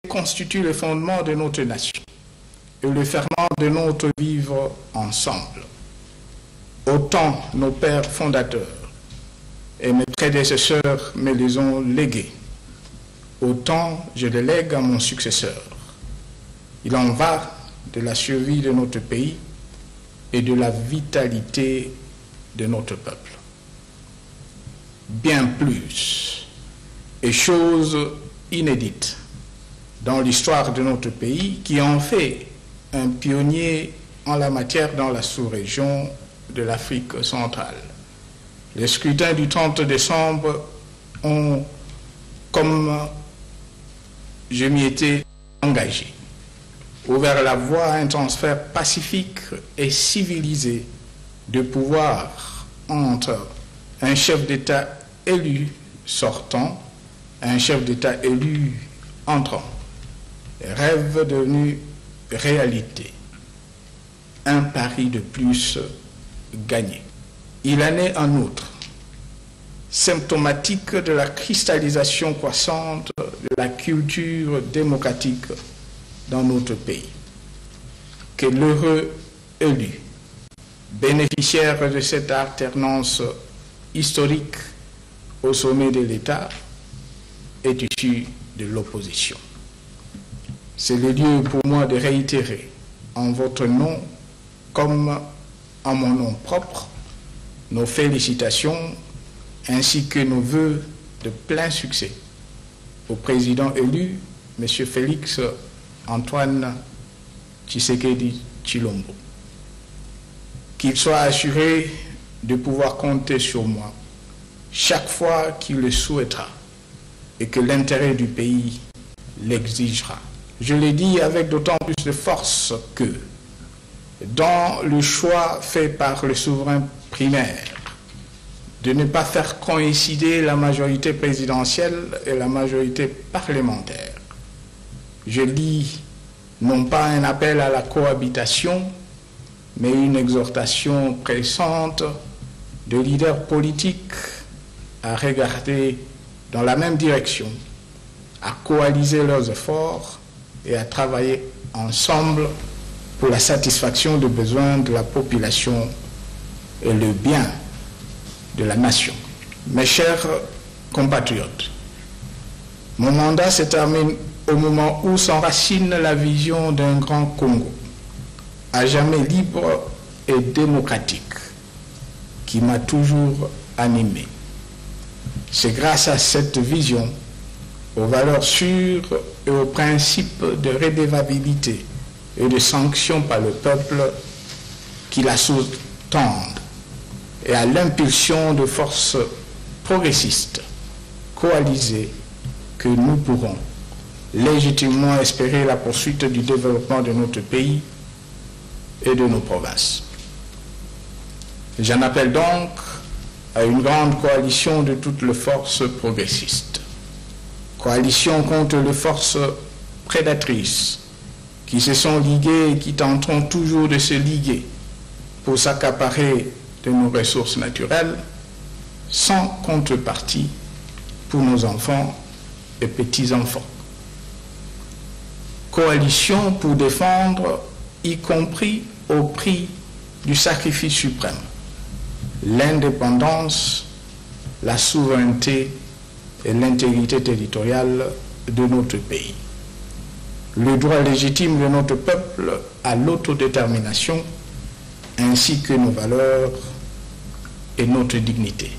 constitue le fondement de notre nation et le ferment de notre vivre ensemble. Autant nos pères fondateurs et mes prédécesseurs me les ont légués, autant je les lègue à mon successeur. Il en va de la survie de notre pays et de la vitalité de notre peuple. Bien plus, et chose inédite dans l'histoire de notre pays, qui en fait un pionnier en la matière dans la sous-région de l'Afrique centrale. Les scrutins du 30 décembre ont, comme je m'y étais engagé, ouvert la voie à un transfert pacifique et civilisé de pouvoir entre un chef d'État élu sortant et un chef d'État élu entrant. Rêve devenu réalité. Un pari de plus gagné. Il en est en outre symptomatique de la cristallisation croissante de la culture démocratique dans notre pays, que l'heureux élu, bénéficiaire de cette alternance historique au sommet de l'État, est issu de l'opposition. C'est le lieu pour moi de réitérer en votre nom comme en mon nom propre nos félicitations ainsi que nos vœux de plein succès au président élu, M. Félix Antoine Tshisekedi Tshilombo. Qu'il soit assuré de pouvoir compter sur moi chaque fois qu'il le souhaitera et que l'intérêt du pays l'exigera. Je l'ai dit avec d'autant plus de force que, dans le choix fait par le souverain primaire de ne pas faire coïncider la majorité présidentielle et la majorité parlementaire, je lis non pas un appel à la cohabitation, mais une exhortation pressante de leaders politiques à regarder dans la même direction, à coaliser leurs efforts et à travailler ensemble pour la satisfaction des besoins de la population et le bien de la nation. Mes chers compatriotes, mon mandat se termine au moment où s'enracine la vision d'un grand Congo, à jamais libre et démocratique, qui m'a toujours animé. C'est grâce à cette vision, aux valeurs sûres et aux principes de redevabilité et de sanction par le peuple qui la sous-tendent et à l'impulsion de forces progressistes coalisées que nous pourrons légitimement espérer la poursuite du développement de notre pays et de nos provinces. J'en appelle donc à une grande coalition de toutes les forces progressistes. Coalition contre les forces prédatrices qui se sont liguées et qui tenteront toujours de se liguer pour s'accaparer de nos ressources naturelles sans contrepartie pour nos enfants et petits-enfants. Coalition pour défendre, y compris au prix du sacrifice suprême, l'indépendance, la souveraineté et l'intégrité territoriale de notre pays. Le droit légitime de notre peuple à l'autodétermination, ainsi que nos valeurs et notre dignité.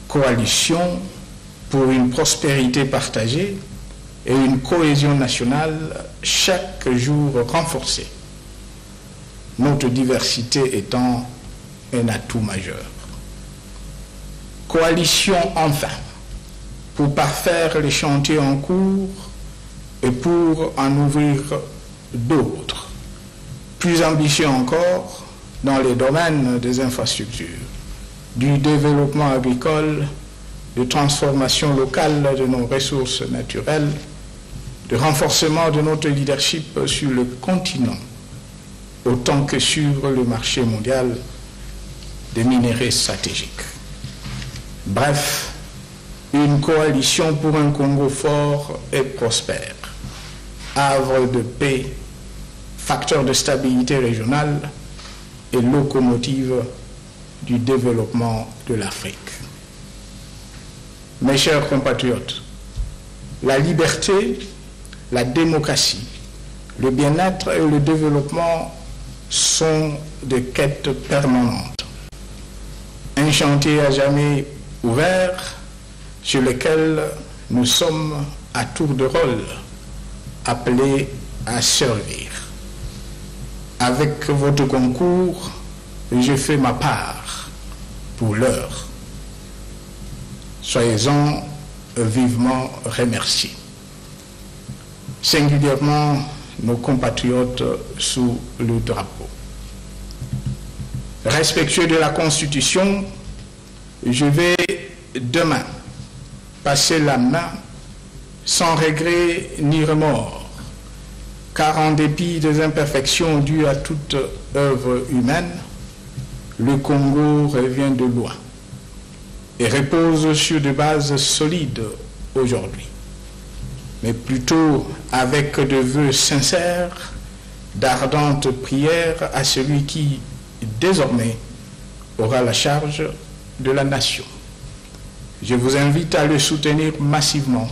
Coalition pour une prospérité partagée et une cohésion nationale chaque jour renforcée, notre diversité étant un atout majeur. Coalition enfin pour parfaire les chantiers en cours et pour en ouvrir d'autres, plus ambitieux encore dans les domaines des infrastructures, du développement agricole, de transformation locale de nos ressources naturelles, de renforcement de notre leadership sur le continent, autant que sur le marché mondial des minerais stratégiques. Bref, une coalition pour un Congo fort et prospère, havre de paix, facteur de stabilité régionale et locomotive du développement de l'Afrique. Mes chers compatriotes, la liberté, la démocratie, le bien-être et le développement sont des quêtes permanentes. Un chantier à jamais ouvert sur lequel nous sommes à tour de rôle appelés à servir. Avec votre concours, je fais ma part pour l'heure. Soyez-en vivement remerciés. Singulièrement nos compatriotes sous le drapeau. Respectueux de la Constitution, je vais demain passer la main sans regret ni remords, car en dépit des imperfections dues à toute œuvre humaine, le Congo revient de loin et repose sur des bases solides aujourd'hui, mais plutôt avec de vœux sincères, d'ardentes prières à celui qui, désormais, aura la charge de la nation. Je vous invite à le soutenir massivement,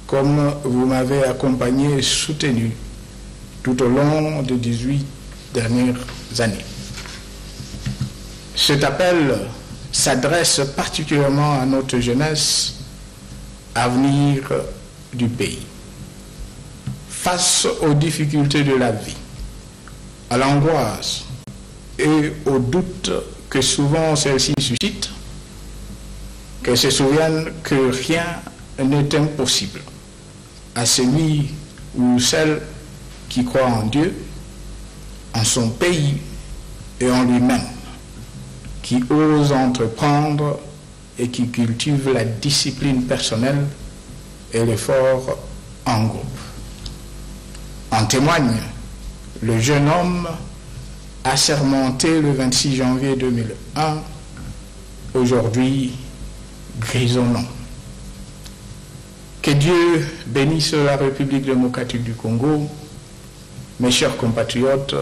comme vous m'avez accompagné et soutenu tout au long des 18 dernières années. Cet appel s'adresse particulièrement à notre jeunesse, avenir du pays. Face aux difficultés de la vie, à l'angoisse et aux doutes que souvent celle-ci suscite, qu'elle se souvienne que rien n'est impossible à celui ou celle qui croit en Dieu, en son pays et en lui-même, qui ose entreprendre et qui cultive la discipline personnelle et l'effort en groupe. En témoigne le jeune homme assermenté le 26 janvier 2001, aujourd'hui grisonnant. Que Dieu bénisse la République démocratique du Congo. Mes chers compatriotes,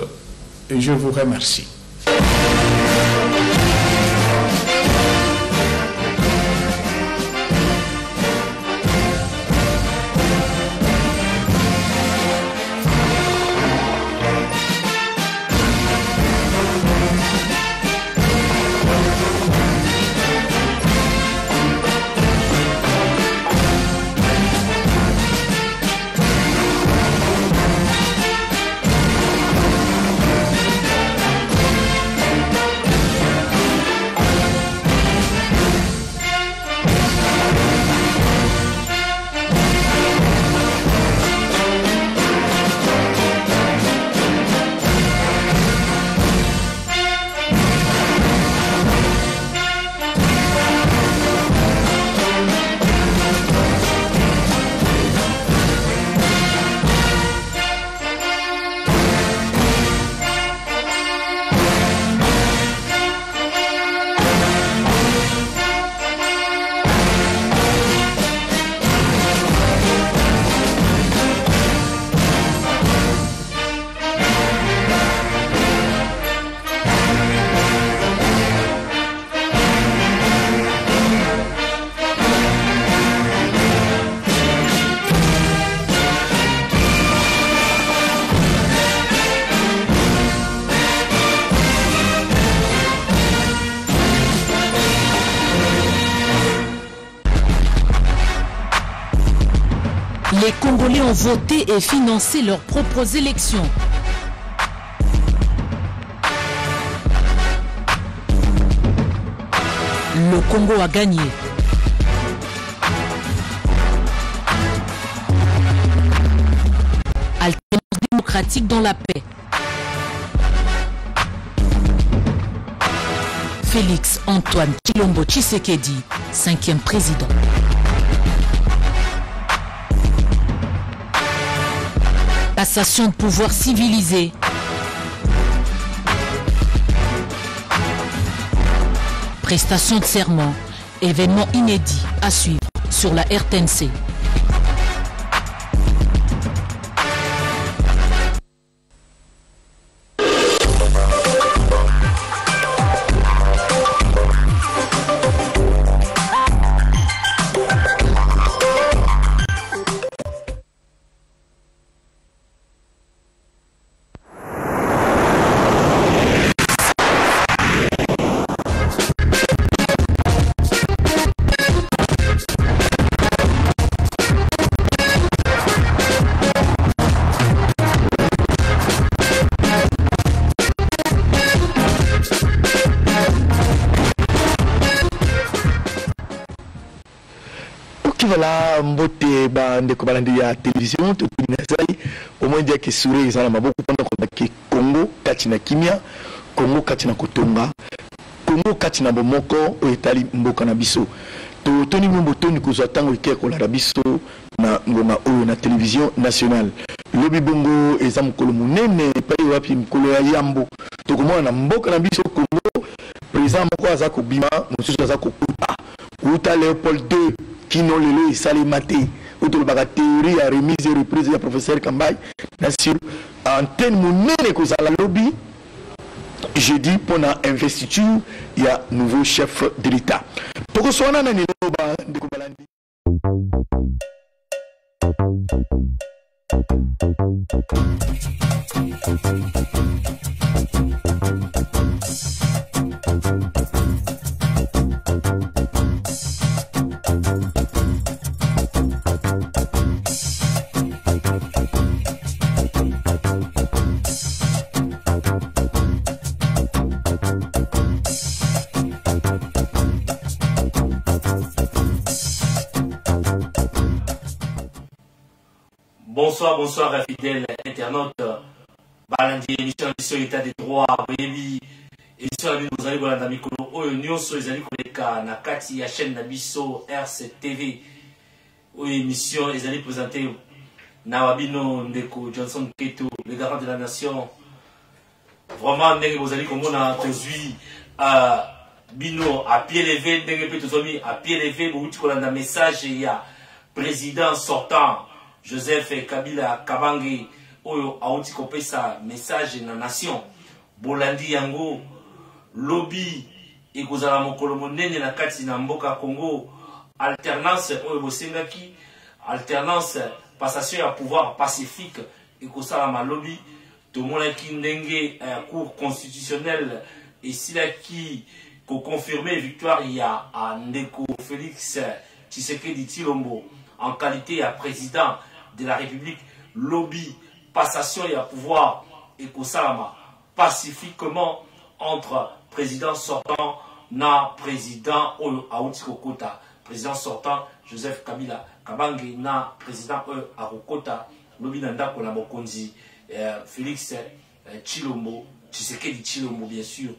je vous remercie. Les Congolais ont voté et financé leurs propres élections. Le Congo a gagné. Alternance démocratique dans la paix. Félix Antoine Tshilombo Tshisekedi, 5e président. Passation de pouvoir civilisé. Prestation de serment. Événement inédit à suivre. sur la RTNC. Voilà, mbote ndeko balandi ya télévision to binazali au moins dire que sourire ils ont beaucoup pendant que Congo katina kimia, Congo katina kotonga, Congo katina bomoko o etali mboka na biso. To toni mboto ni kozwa tango ikeko la biso na ngoma oyo na télévision nationale. Lobi bongo eza mukolo munene pa wapi mukolo ya yambo. To komona na mboka na biso Congo président moko azako bima, mususu azako kuta. Kuta Léopold II Kino lelo isali maté autour de la théorie à remise et reprise du professeur Kambay sur antenne monene ko la lobby jeudi pour la investiture il y a nouveau chef de l'État pour que soit na niloba de Kobalandi. Bonsoir, bonsoir, fidèles internautes. Balandi, émission sur l'état des droits, Béli, émission à nous allez voir dans Mikolo, Oyo Nyonso, les amis Koleka, Nakati, la chaîne Nabiso, RCTV, oui, émission, les amis présentés, Nawabino, Ndeko, Johnson Keto, les garants de la nation. Vraiment, vous allez comme on a aujourd'hui, Bino, à pied levé, à pied levé, vous avez un message, il y a président sortant. Joseph Kabila Kabange oyo auti kopesa message na nation bolandi yango lobby ekozala mokolo monene na kati na mboka Congo alternance oyo bosengaki alternance passation ya pouvoir pacifique ekozala ma lobby to monaki ndenge cour constitutionnelle esilaki ko confirmer victoire ya Ndeko Félix Tshisekedi Tshilombo en qualité de président de la République, lobby, passation et à pouvoir et Kosalama pacifiquement entre président sortant na président Aoutiko Kota, président sortant Joseph Kabila Kabange na président Arukota, lobby nanda kona mokonzi Félix Tshilombo, Tshisekedi Tshilombo bien sûr.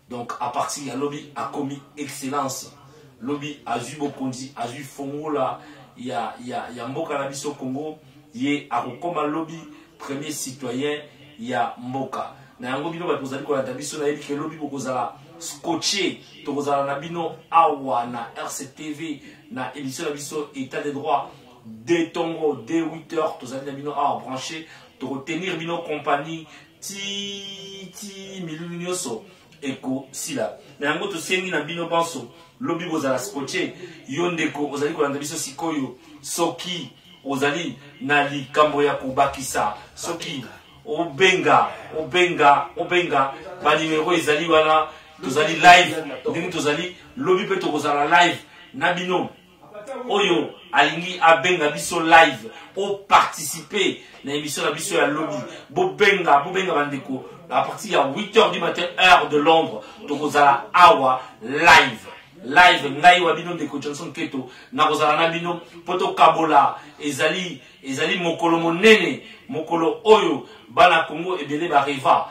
Donc à partir de lobby a commis excellence, lobby a vu mokonzi, a vu Fongola. Il y a Mboka na biso Congo, il y a Arukoma lobby, premier citoyen, il y a Mboka. Na yango bino ba kozali ko na biso na yeli ke lobby bokozala scotché, to kozala na bino awa na RCTV na émission na biso état des droits dès tongo dès 8h to zali na bino awa branché to retenir bino compagnie ti milunioso eko sila. Na yango to sengi na bino banso lobby bozala scotché yondeko ozali kolanda biso sikoyo soki ozali na likambo ya kobakisa soki obenga ba numéro ezali wana tozali live ndenge tozali lobby pe to kozala live na bino oyo alingi abenga biso live o participer na émission na biso ya lobby bobenga bandeko à partir de 8h du matin heure de Londres to kozala awa live ngai wabino Ndeko Johnson Keto na kozala na bino poto kabola ezali mokolo monene mokolo oyo bana Congo ebele ba reva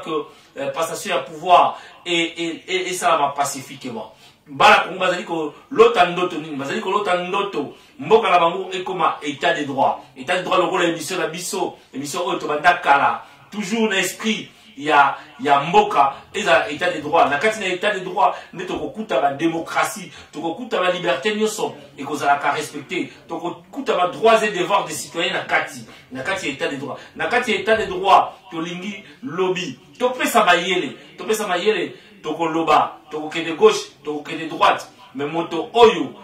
que passation à pouvoir et ça va pacifiquement bana Congo bazali ko lota ndoto mboka na bango ekoma état de droit le rôle émission la biso émission oyo to bandakala toujours l'esprit ya mboka eza état de droit. Na kati na état de droit ne tokokuta ba démocratie, tokokuta ba liberté nyoso et kozala ka respecter. Tokokuta ba droits et devoirs des citoyens na kati état de droit. Na kati état de droit tolingi lobby. Topesa mayele, tokoloba, tokoke de gauche, tokoke de droite, mais moto oyo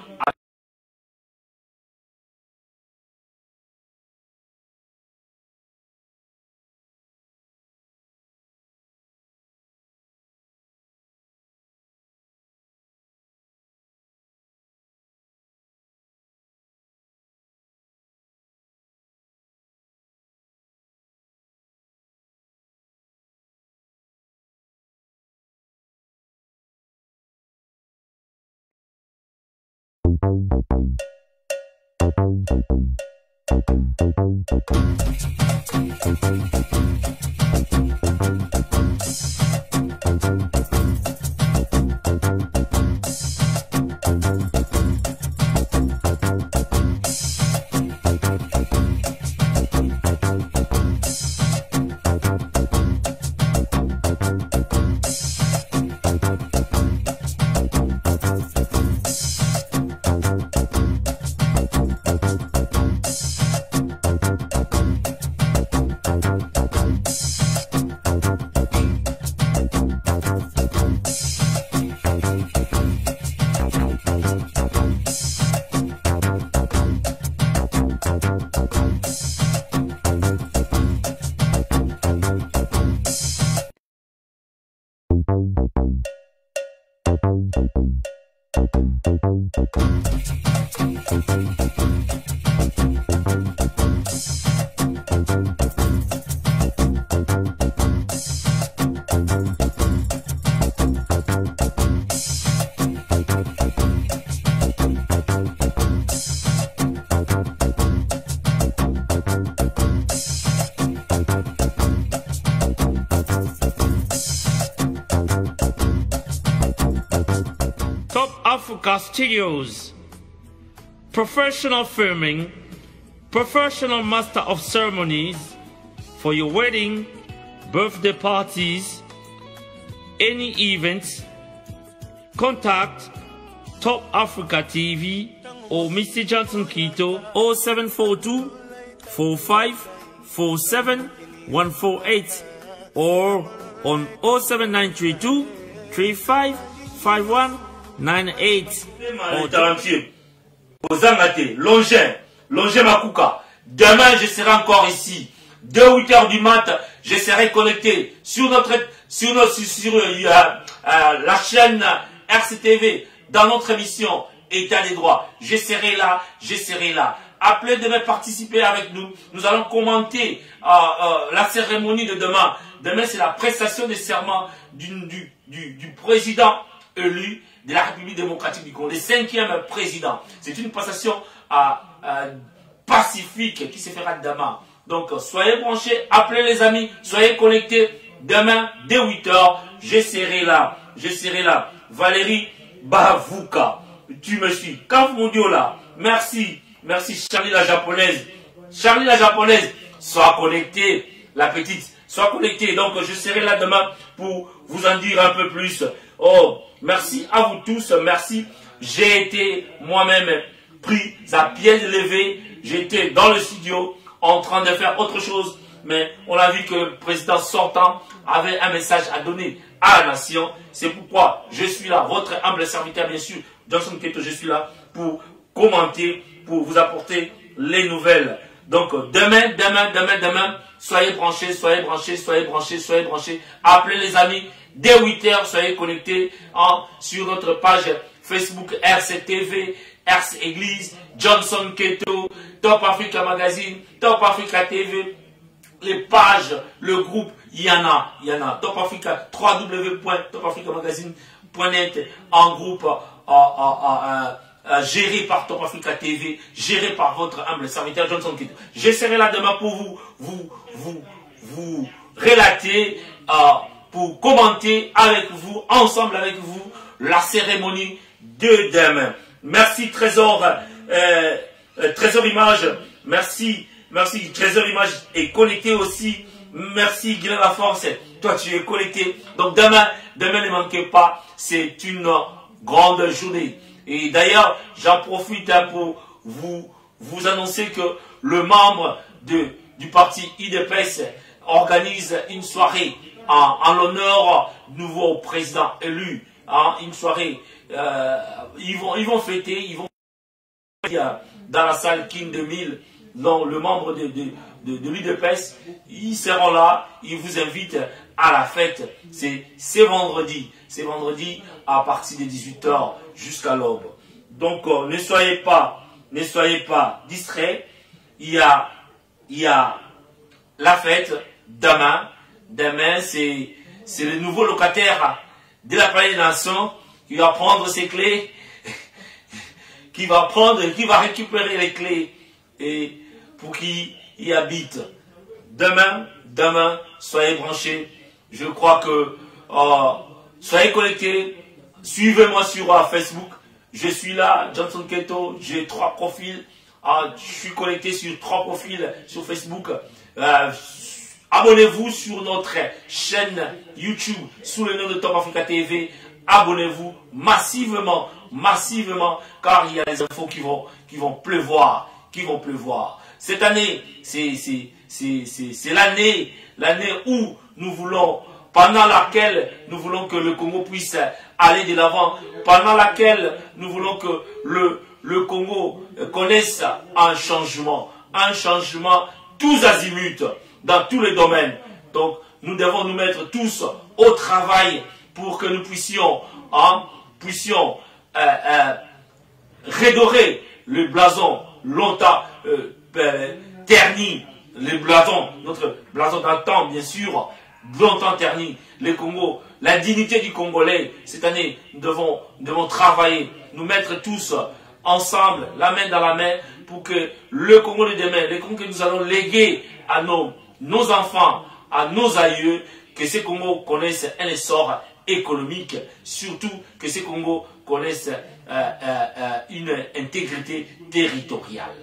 Top Africa Studios, professional filming, professional master of ceremonies for your wedding, birthday parties, any events. Contact Top Africa TV or Mr. Johnson Quito 0742 45 47 148 or on 07932 35 51 98. Longin Makuka. Demain, je serai encore ici. 8 heures du mat, je serai connecté sur la chaîne RCTV dans notre émission État des droits. Je serai là. Appelez demain, participer avec nous. Nous allons commenter la cérémonie de demain. Demain, c'est la prestation de serment du président élu de la République démocratique du Congo, le 5e président. C'est une passation pacifique qui se fera demain. Donc, soyez branchés, appelez les amis, soyez connectés. Demain, dès 8 heures, je serai là. Valérie Bavuka, tu me suis. Kafmondiola, merci. Charlie la japonaise, sois connectée, la petite, sois connectée. Donc, je serai là demain pour vous en dire un peu plus. Oh, merci à vous tous, merci. J'ai été moi-même pris à pied levé. J'étais dans le studio en train de faire autre chose. Mais on a vu que le président sortant avait un message à donner à la nation. C'est pourquoi je suis là, votre humble serviteur, bien sûr, Johnson Keto, je suis là pour commenter, pour vous apporter les nouvelles. Donc, demain, soyez branchés. Appelez les amis. Dès 8 heures, soyez connectés sur notre page Facebook RCTV, RC Église, Johnson Keto, Top Africa Magazine, Top Africa TV, les pages, le groupe, il y en a. Top Africa, www.topafricamagazine.net, en groupe géré par Top Africa TV, géré par votre humble serviteur Johnson Keto. Je serai là demain pour vous relater, pour commenter avec vous, ensemble avec vous, la cérémonie de demain. Merci Trésor Image, merci Trésor Image est connecté aussi. Merci Guillaume Laforce. Toi, tu es connecté. Donc demain, ne manquez pas. C'est une grande journée. Et d'ailleurs, j'en profite pour vous annoncer que le membre du parti IDPS organise une soirée en l'honneur du nouveau président élu. Une soirée. Ils vont fêter, dans la salle King 2000, dont le membre de l'UDPS, ils seront là, ils vous invitent à la fête. C'est vendredi. C'est vendredi à partir de 18 h jusqu'à l'aube. Donc ne soyez pas distraits. Il y a la fête demain. Demain, c'est le nouveau locataire de la Palais des Nations qui va prendre ses clés, qui va récupérer les clés et pour qui y habite. Demain, soyez branchés. Je crois que soyez connectés. Suivez-moi sur Facebook. Je suis là, Johnson Keto. J'ai 3 profils. Je suis connecté sur 3 profils sur Facebook. Abonnez-vous sur notre chaîne YouTube sous le nom de Top Africa TV. Abonnez-vous massivement, car il y a des infos qui vont pleuvoir. Cette année, c'est l'année où nous voulons, pendant laquelle nous voulons que le Congo puisse aller de l'avant, pendant laquelle nous voulons que le Congo connaisse un changement tous azimuts, dans tous les domaines. Donc, nous devons nous mettre tous au travail pour que nous puissions redorer le blason longtemps terni, notre blason d'antan, bien sûr, longtemps terni, le Congo, la dignité du Congolais. Cette année, nous devons travailler, nous mettre tous ensemble, la main dans la main, pour que le Congo de demain, le Congo que nous allons léguer à nos enfants, à nos aïeux, que ce Congo connaisse un essor économique, surtout que ce Congo connaisse une intégrité territoriale.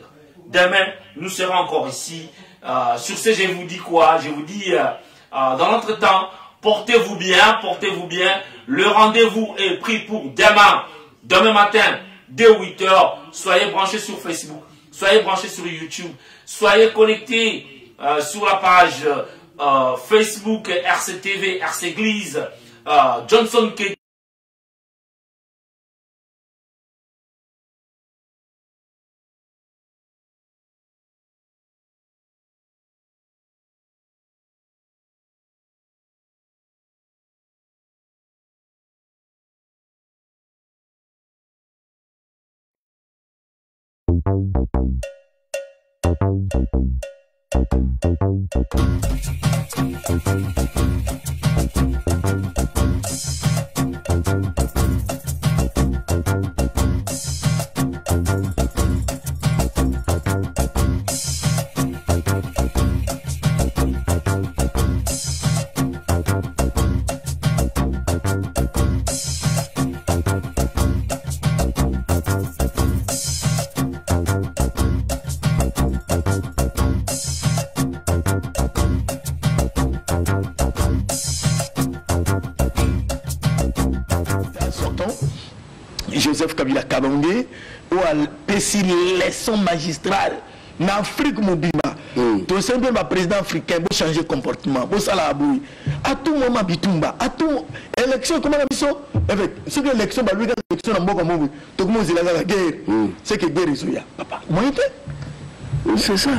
Demain, nous serons encore ici. Sur ce, je vous dis quoi? Je vous dis, dans l'entretemps, portez-vous bien. Le rendez-vous est pris pour demain matin, dès 8 h. Soyez branchés sur Facebook, soyez branchés sur YouTube, soyez connectés sur la page Facebook RCTV, RCEglise, Johnson Keto. Joseph Kabila Kabangé ou à péci leçon magistrale en Afrique mobima. Tout simplement le président africain pour changer de comportement, pour ça la abouille. À tout moment bitumba, à tout élection comment la mission avec ce que l'élection bah lui quand l'élection en boka mobu, tout le monde c'est la guerre. C'est que guerre isoya. Papa, comment était? C'est ça.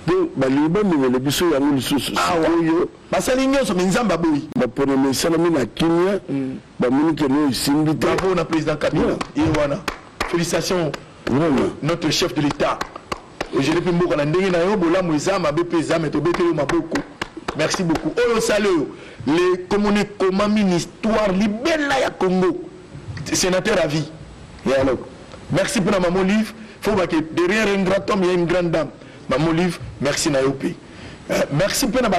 Donc bah les bonnes les biso ya ngoli soso. Ah ouais. Ba salinyo so minzamba boy. Ba pour les salami na Kenya, ba mini que nous simbi. Bravo na président Kabila. Et voilà. Félicitations. Notre chef de l'État. Aujourd'hui mboka na ndenge na yo bola moizama bepeza mais to beteyo maboko. Merci beaucoup. Oh salut les communiquements ministère libéral ya Congo. Sénateur à vie. Et alors. Merci pour maman livre. Faut que derrière un grand homme il y a une grande dame. Maman livre, merci Nayopi. Merci pour la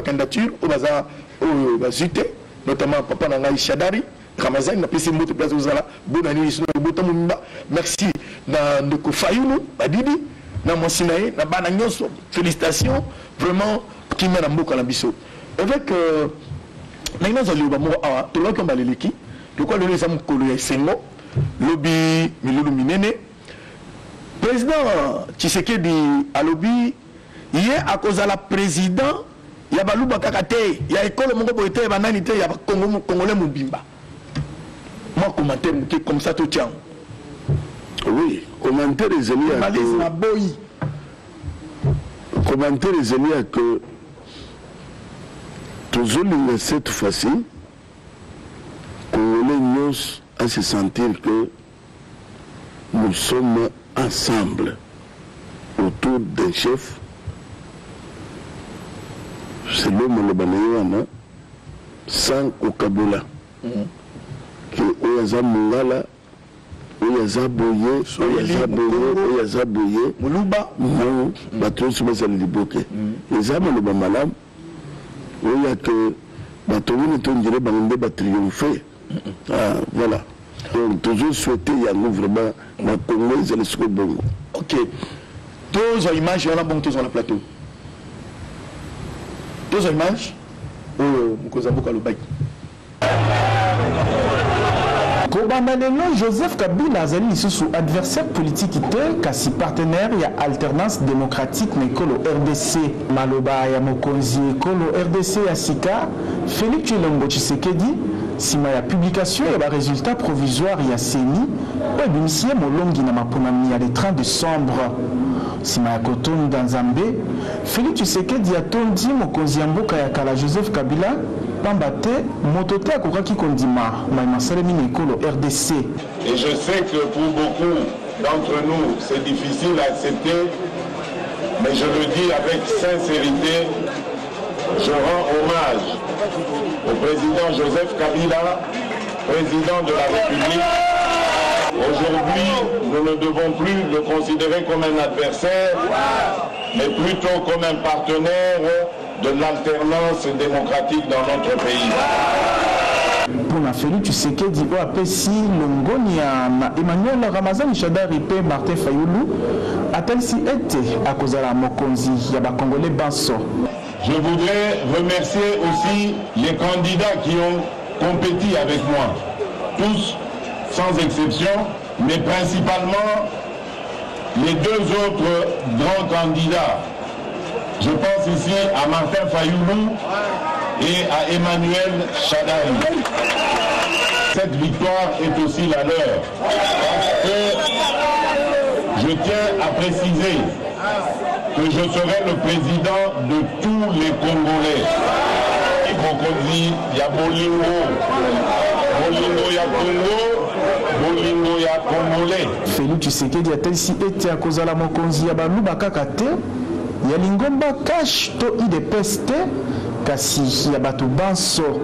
candidature au bazar au Bazute, notamment Papa Nangaï Chadari, Ramazan, la PC Moto Place Ozala, Bonani, merci Ndeko Fayoulou, Badidi, na mosinae na bana nyonso félicitations vraiment qui mène mboka na biso avec na inaza liba mo awa to loka baleleki to ko lelo sam kolo ya sengo lobi milulu minene président Tshisekedi alobi ye akozala président ya baluba kakate ya école moko boite banani te ya Congo congolais mobimba moi commentaire comme ça tout tient. Oui, commentaire les amis commentaire les amis que toujours cette fois-ci Congolais nous à se sentir que nous sommes ensemble autour d'un chef. C'est l'homme le Banayoana sans Okabola que Oyaza Mungala Oyaza Boye Oyaza Boye Muluba non bateau sur les liboke les âmes le Bamalam Oya que bateau ne tomberait bandé ba triompher voilà donc toujours souhaiter y a vraiment la Congo et le Sud Bongo. OK tous les images on a bon tous sur le plateau tous les images Mukozamboka Lobaki Kobanda lelo Joseph Kabila azali lisusu adversaire politique te kasi partenaire ya alternance démocratique na ekolo RDC maloba ya mokonzi ekolo RDC ya sika Félix Tshisekedi sima ya publication ya ba résultat provisoire ya CENI po ebimisie molongi na maponami ya le 30 décembre sima ya kotonda Nzambe Félix Tshisekedi atondi mokonzi ya mboka ya kala Joseph Kabila Pambate, motote akouraki kondima, maïmasalemi Nikolo RDC. Et je sais que pour beaucoup d'entre nous, c'est difficile à accepter, mais je le dis avec sincérité, je rends hommage au président Joseph Kabila, président de la République. Aujourd'hui, nous ne devons plus le considérer comme un adversaire, mais plutôt comme un partenaire de l'alternance démocratique dans notre pays. Pour la Félix Tshisekedi o apesi longonia na Emmanuel Ramazani Shadari pe Martin Fayulu atalisi ete akozala mokonzi ya ba Congolais banso. Je voudrais remercier aussi les candidats qui ont compéti avec moi, tous sans exception, mais principalement les deux autres grands candidats. Je pense ici à Martin Fayoulou et à Emmanuel Shadari. Cette victoire est aussi la leur. Je tiens à préciser que je serai le président de tous les Congolais. Kokozi ya Bolingo, Bolingo ya Congo, Bolingo ya Congolais. Félix Tshisekedi atelisi ete akozala mokonzi ya baluba kaka te. Ya lingomba cash to IDPS te kasi ya bato banso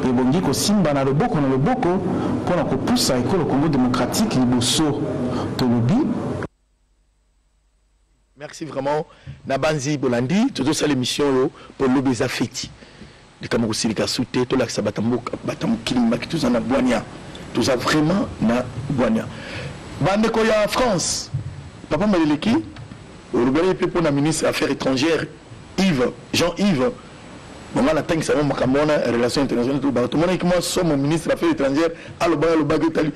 ebongi kosimba na loboko mpona kopusa ekolo Congo démocratique liboso tolobi. Merci vraiment Nabanzi Bolandi tout ça l'émission pour le beza feti de Kamoko Silika Souté to la sabatamboka batamukili maki tout ça na Boania tout ça vraiment na Boania bande ko ya France papa Maleleki au Rwanda pour la ministre des Affaires étrangères Jean-Yves on a la tank ça ma kamona relations internationales tout le monde qui moi sommes ministre des Affaires étrangères à le bagage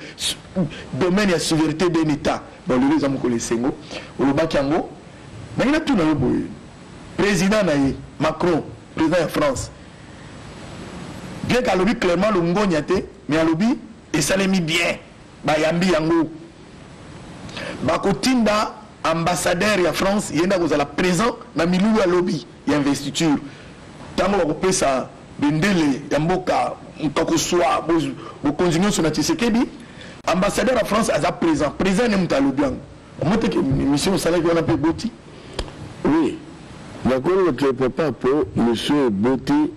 domaine de la souveraineté d'un état bon les amis ko les sengo au bakango mais il a tout dans le boy président naïe Macron président de France bien qu'à l'obi clairement le ngonyate mais à l'obi et ça l'est mis bien bayambi yango bakotinda ambassadeur ya France yenda kozala présent na milu ya lobby ya investiture tango bakopesa bendele ya mboka mtakoswa bo continuer sur na Tshisekedi ambassadeur ya France aza présent ne mutalobi yango omote ke mission sala ki wana pe boti. Oui, d'accord avec papa pour monsieur Boti,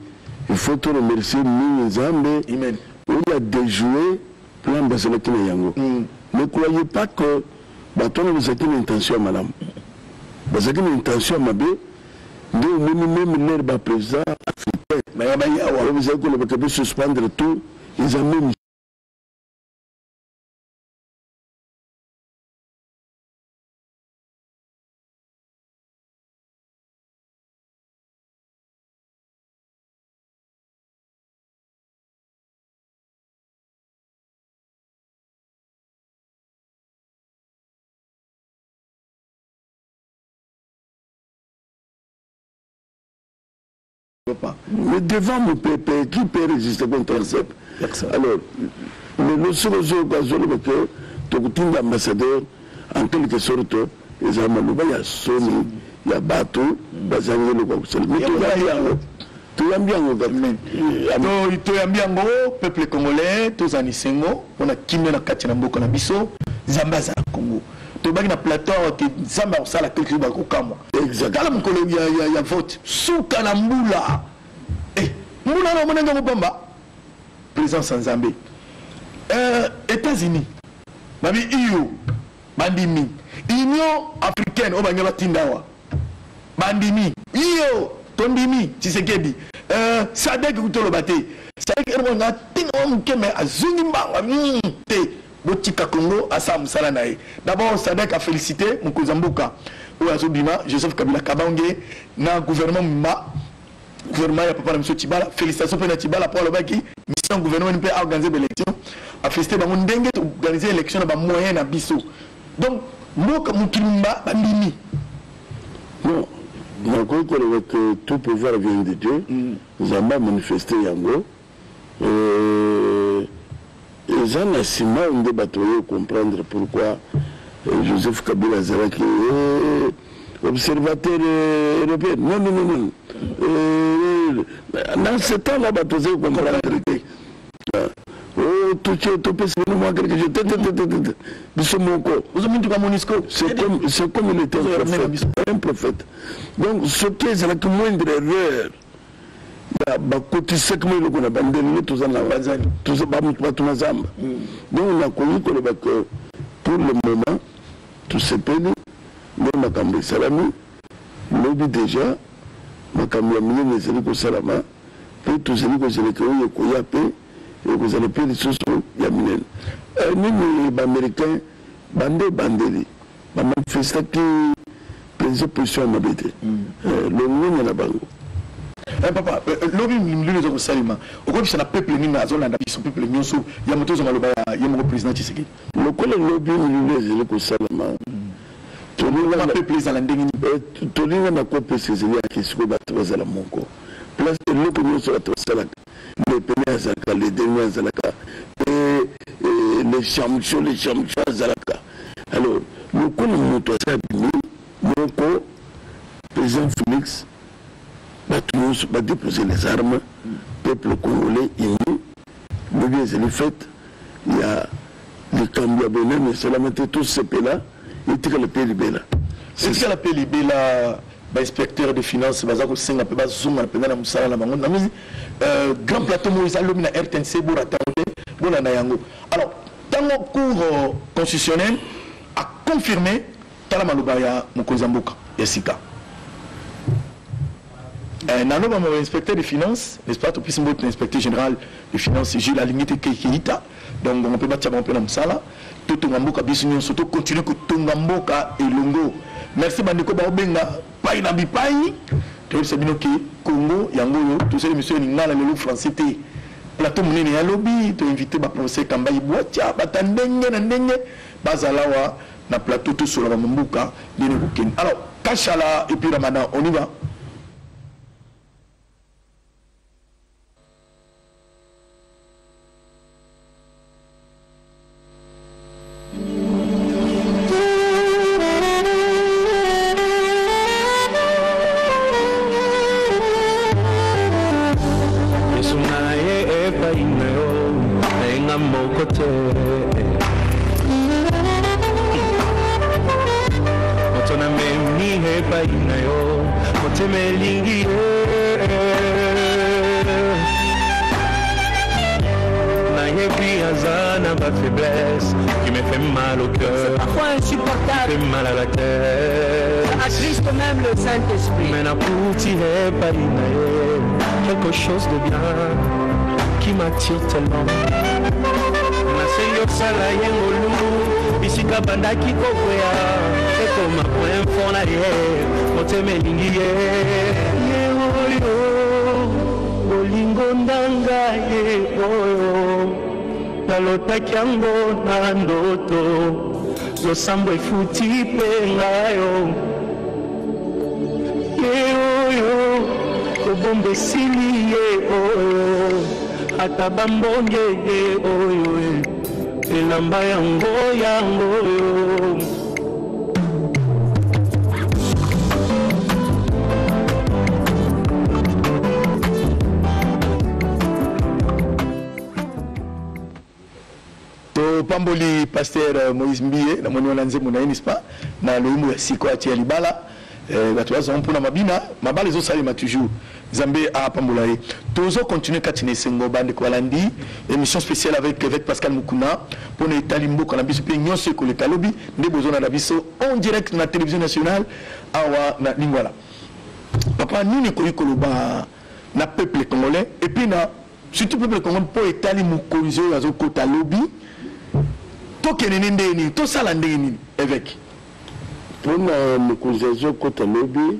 il faut te remercier Minzambe. Amen. Il a déjoué plan Baselaki na yango. Ne croyez pas que Baton vous avez une intention madame. Vous avez une intention mabe. Nous même l'air président africain. Mais vous avez que suspendre tout. Ils ont même pas. Mais devant mon pépé, qui peut résister contre un CEP? Alors, le seul que tu as l'ambassadeur, en quelque sorte, les Amalouba, il y a Sony, il y a Bateau, Bazangé, le Goussel. Mais tu aimes bien au peuple congolais, tous les Anisengo, on a Kimé na Katinambo na biso, Zambaza Congo. Tu as un plateau qui Zamba au sala quelque chose au Kamo. Exactement. Il y a vote. Souka na Mboula. Eh, Mboula na Monenga Mobamba. Président Sanzambe. États-Unis. Babi EU. Bandimi. Union africaine. Obanyola Tindawa. Bandimi. EU. Tondimi. Tshisekedi. Sadek Kutolo Bate. Sadek Erwanga. Tindawa Mkeme. Azunimba. Te. Botika Congo. Assam Salanae. D'abord, Sadek a félicité Moukouzambuka. Ouazobima. Joseph Kabila Kabangé. Na gouvernement Mma. Gouvernement, il y a papa M. Tibala. Félicitations pour Tibala pour le bac qui mission gouvernement peut organiser l'élection. A félicité dans mon dengue organiser l'élection dans moyen à Bissau. Donc, moi comme Mukilumba, Bandimi. Non, je crois que tout pouvoir vient de Dieu. Nous avons manifesté Yango. Et Jean Nassima, on débat comprendre pourquoi Joseph Kabila Zaraki observateur européen. Non, non, non, non. Dans ce temps-là, tu sais comprendre. Oh, tout peut se faire quelque chose. C'est comme il était un prophète. Donc, ce qui est la moindre erreur, donc on a connu que pour le moment, tout se pénit. Mais ma cambre salami, mais déjà, ma cambre mine les élites salama, puis tous les élites les koyape, et vous allez payer les choses yaminen. Nous les Américains, bandeli, ma manifesté qui prenait position à ma bête. Le monde est là-bas. Papa, l'objet de nos saliments, au contraire, c'est le peuple ni la zone d'habit, son peuple nyonso, il y a moto zomaloba, il y a mon président Tshisekedi. Le collègue lobby les élites salama. Tolinga peuple zalandengini tolinga na ko pesezeli akisiko bato bazala moko place eloko nyonso bato basalaka les pene azalaka les derniers azalaka les champions azalaka. Alors lokola moto aza bimi moko président Félix bato nyonso badéposer les armes peuple congolais uni lobi ezali fait il y a le Cambia Bénin mais seulement tous ces pays-là. C'est que le PLB là, inspecteur de finances, grand plateau Moïse Alomina RTNC alors, dans le cours constitutionnel, a confirmé Talamalubaya Mukozambuka, Yessika. Naloba, inspecteur de finances, n'est-ce pas, l'inspecteur général de finances, Gilles Alimite Keita, donc on peut battre un peu dans ça là. Tout Tongamboka bisunyo surtout continue que Tongamboka et Longo. Merci Bandeko Baobenga, Pai na Bipai. Tu sais bien que Congo, Yango, tous ces messieurs Ningala le français té. Plateau monene ya lobby, tu invité ba professeur Kamba Ibwatia, batandenge na ndenge bazalawa na plateau tout sur la Mambuka, bien Buken. Alors, Kachala et puis Ramadan, on y va. Qui me fait mal au cœur. C'est parfois insupportable. Fait mal à la tête. Ça attriste même le Saint-Esprit. Mais n'a pas quelque chose de bien qui m'attire tellement. Bisika bandaki kokwea eko mapoint fond arrière moteme lingiye oyo bolingo ndanga ye oyo nalotaki yango na ndoto losambo efuti mpe ngayo ye oyo bombe esili ye oyo ata bambonge ye oyo elamba yango oyo. Pamboli pasteur Moïse Mbie na moni wana nzembo na ye n'est-ce pas na loyimu ya siko atia libala bato bazala mpona mabina mabala ezosalema toujours Zambé a pambola ye tozo continuer kati na esengo bandeko balandi émission spéciale avec Pascal Mukuna mpona etali mboka na biso mpe nyonso ekoleka lobi nde bozona na biso en direct na télévision nationale awa na lingwala papa nini ekoki koloba na peuple congolais et puis na surtout peuple congolais mpo etali mokonzi oyo azokota lobi tokene ndeni tosala ndeni évêque mpona mokonzi azokota lobi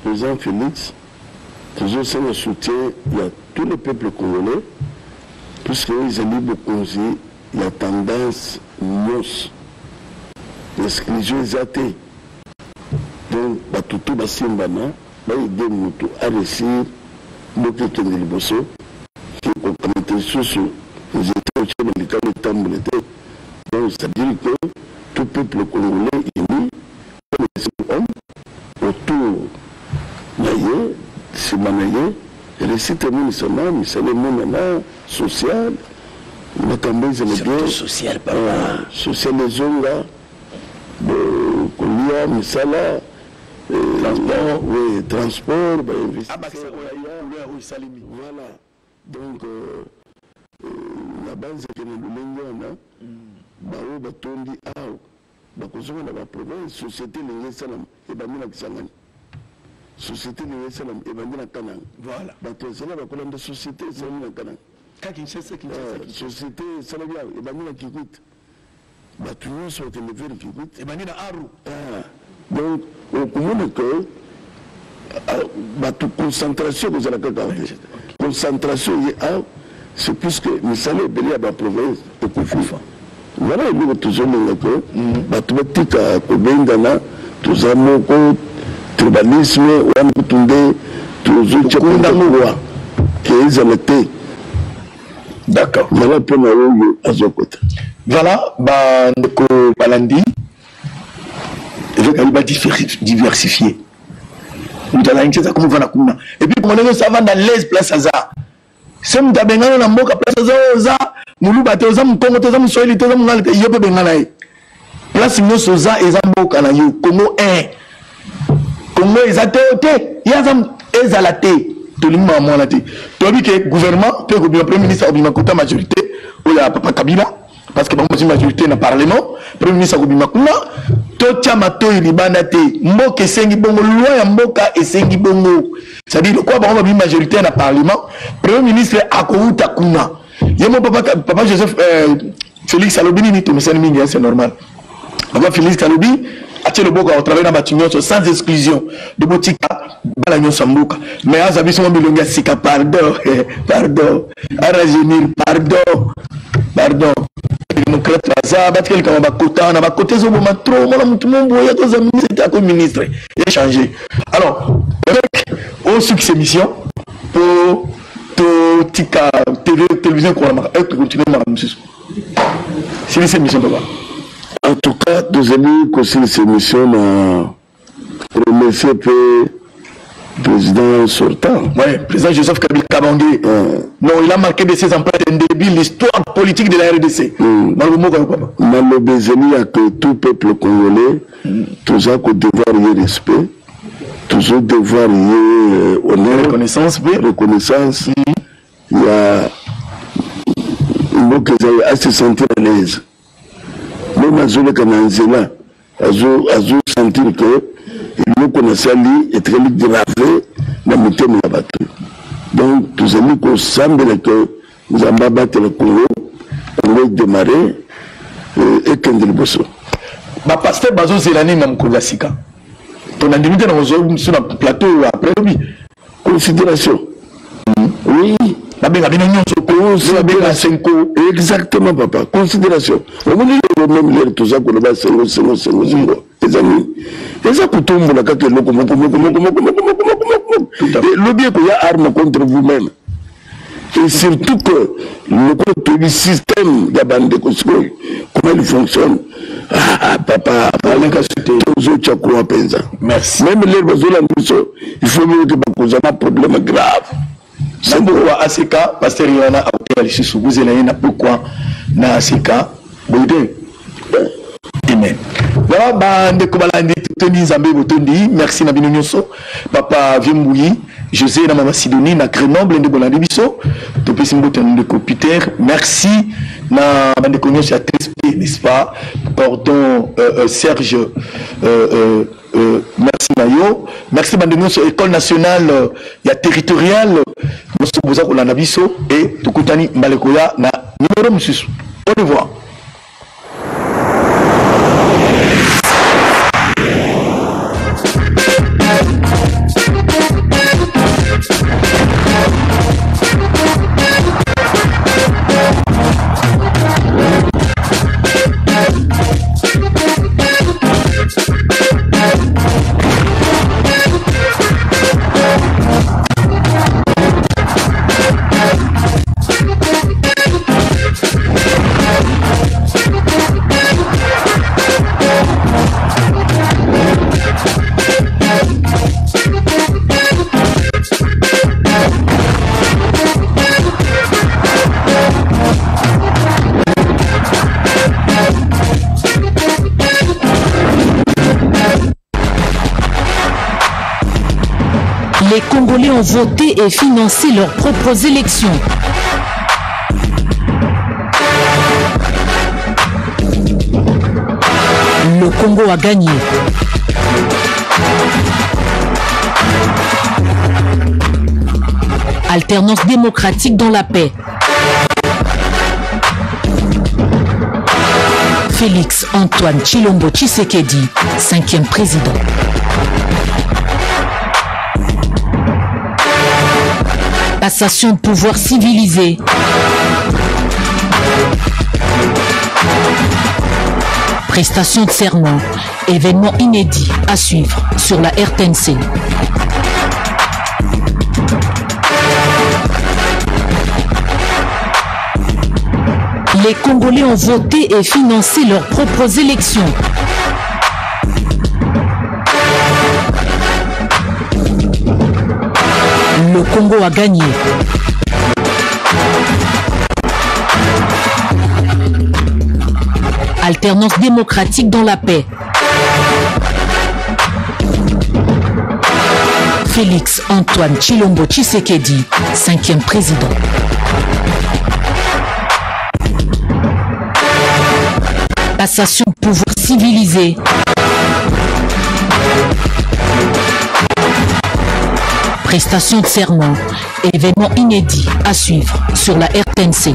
président Félix tozosala soutien ya tous les peuples congolais puisque ezali bokonzi ya tendance nyonso l'exclusion eza te donc bato to basimbana baide moto aréussir mboka ekende liboso kokamata lisusu ezetaotie na likalo etambole te donc c'est-à-dire que tout peuple congolais uni comme les hommes autour na ye nsima na ye réussite emonisana misala emonana social makambo ezala bien social ezonga kolia misala transport voilà donc na banzeke na lolenge wana baoyo batondi awa bakozonga na baprovince société elingi esalama ebandi na kisangani société elingi esalama ebandi na kananga bato esala bakola nde société esalami na kananga société esalami awa ebandi na kikwit bato nyonso bakende vers kikwit ebandi na aru donc okomona ke bato concentration kozala kaka concentration ye awa c'est plus que misala ebele ya baprovince ekofufa voilà eloko tozomonga ke bato batika kobengana toza moko tribalisme wana kutu nde tozotia kondamowa ke ezala te d'accord mala mpona oyo azokota voilà bandeko balandi ezokali badiversifier mutala ncheza kumuvana kuna et puis monene ça va dans l'aise place hasard c'est mutabengana na mboka place hasard oza muluba te oza mukongo te oza muswahili te oza mungala te yo pe bengana ye place nyonso oza eza mboka na yo Congo 1 Congo eza te yaza ezala te tolimi mwana te tobi ke gouvernement pe ko premier ministre obima kota majorité oya papa Kabila parce que bango majorité na parlement premier ministre obima kuna to tiama to libana te mboka esengi bongo loi ya mboka esengi bongo c'est-à-dire quoi bango obima majorité na parlement premier ministre akouta kuna yemo papa Joseph Félix Alobini ni to mesani mingi c'est normal papa Félix Alobi a le boka au travail dans bâtiment sans exclusion de botika bala nyonso mboka mais azabi so milonga sika pardon à rajeunir pardon démocrate ça battre comme bakota na bakote zo boma trop mona mutu mombo ya to za ministre comme ministre et changer alors avec au succès mission pour to tika télévision quoi et continuer ma monsieur c'est cette mission papa. En tout cas, nous avons aussi cette mission à remercier le président sortant. Oui, le président Joseph Kabila Kabange. Non, il a marqué de ses empreintes indélébiles l'histoire politique de la RDC. Dans le besoin à que tout peuple congolais, tous a devoir y respect, tous a devoir y honneur, reconnaissance. Il y a à se sentir à l'aise. Même à Zole Kananzela, à sentir que le connaissali est très gravé dans le thème de la bataille. Donc, tous amis qu'on semble que nous allons battre le Congo, on va démarrer et qu'on le bosso. Ma pasteur Bazo Zelani n'a pas de ton indemnité sur le plateau après lui. Considération. Oui. Exactement, papa. Considération. On dit même l'air tout ça qu'on va se les amis. Les amis, tout le monde a Le bien qu'il y a arme contre vous-même. Et surtout que le système de bande de comment il fonctionne. Ah, papa, merci. Même les besoins, il faut mieux que vous avez un problème grave. C'est pourquoi ACK, Pasteur Yana a été sous vous et pourquoi na ACK, amen. Merci Nabino Nyoso, Papa Viemboui, José na Sidonie, na Grenoble, de Boladibiso, Topé Simbote de Peter, merci na Bandeko Nyoso à TSP, n'est-ce pas? Pardon, Serge, merci Mayo, merci Bandeko sur École nationale, il y a territoriale, Mosso Boza Kolanabiso et Tukutani Malekoya na numéro Moussou. Au revoir. Les Congolais ont voté et financé leurs propres élections. Le Congo a gagné. Alternance démocratique dans la paix. Félix Antoine Tshilombo Tshisekedi, 5e président. Passation de pouvoir civilisé. Prestation de serment. Événement inédit à suivre sur la RTNC. Les Congolais ont voté et financé leurs propres élections. Le Congo a gagné. Alternance démocratique dans la paix. Félix Antoine Tshilombo Tshisekedi, 5e président. Passation de pouvoir civilisé. Prestation de serment. Événement inédit à suivre sur la RTNC.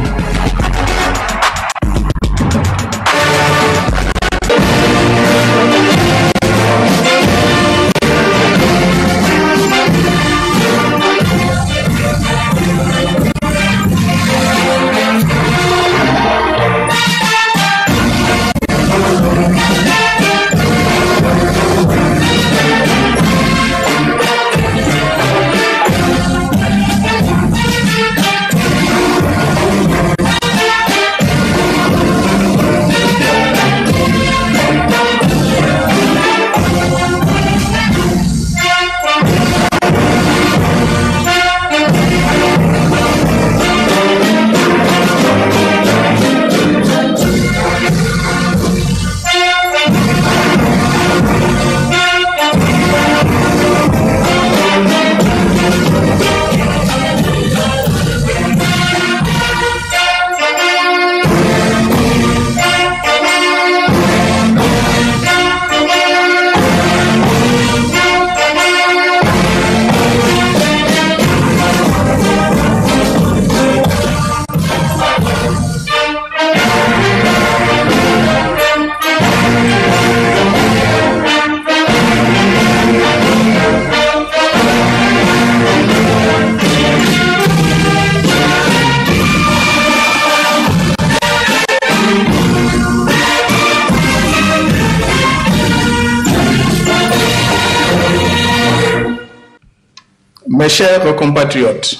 Mes chers compatriotes,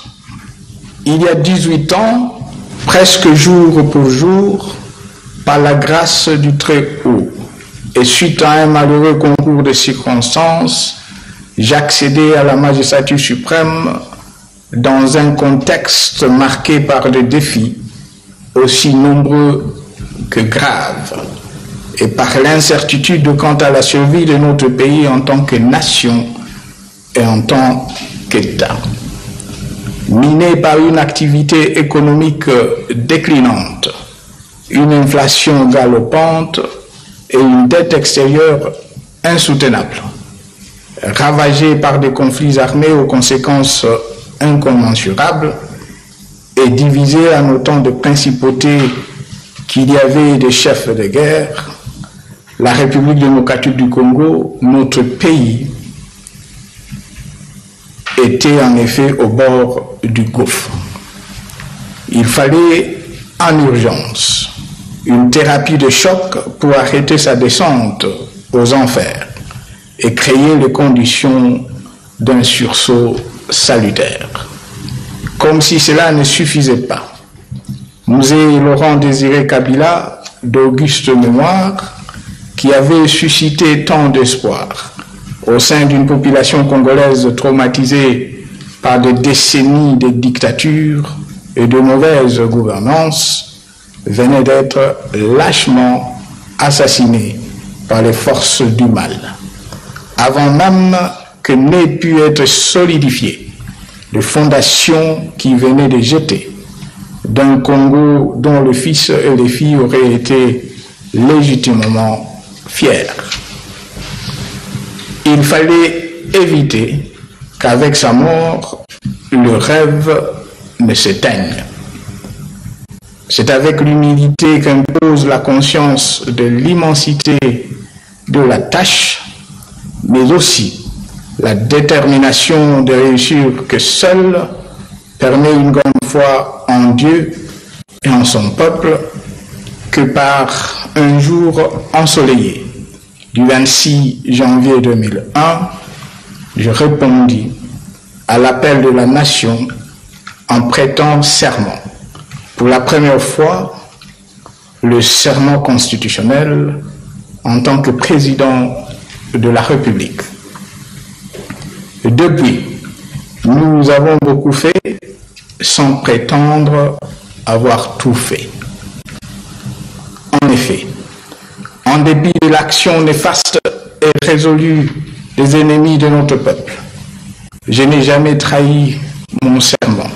il y a 18 ans, presque jour pour jour, par la grâce du Très-Haut, et suite à un malheureux concours de circonstances, j'accédais à la magistrature suprême dans un contexte marqué par des défis aussi nombreux que graves, et par l'incertitude quant à la survie de notre pays en tant que nation et en tant qu'État. Miné par une activité économique déclinante, une inflation galopante et une dette extérieure insoutenable, ravagé par des conflits armés aux conséquences incommensurables et divisé en autant de principautés qu'il y avait des chefs de guerre, la République démocratique du Congo, notre pays, était en effet au bord du gouffre. Il fallait en urgence une thérapie de choc pour arrêter sa descente aux enfers et créer les conditions d'un sursaut salutaire. Comme si cela ne suffisait pas, Musée Laurent-Désiré Kabila, d'auguste mémoire, qui avait suscité tant d'espoir au sein d'une population congolaise traumatisée par des décennies de dictature et de mauvaise gouvernance, venait d'être lâchement assassiné par les forces du mal, avant même que n'aient pu être solidifiées les fondations qui venaient de jeter d'un Congo dont le fils et les filles auraient été légitimement fiers. Il fallait éviter qu'avec sa mort, le rêve ne s'éteigne. C'est avec l'humilité qu'impose la conscience de l'immensité de la tâche, mais aussi la détermination de réussir que seule permet une grande foi en Dieu et en son peuple, que par un jour ensoleillé du 26 janvier 2001, je répondis à l'appel de la nation en prêtant serment. Pour la première fois, le serment constitutionnel en tant que président de la République. Depuis, nous avons beaucoup fait sans prétendre avoir tout fait. En effet, en dépit de l'action néfaste et résolue des ennemis de notre peuple, je n'ai jamais trahi mon serment.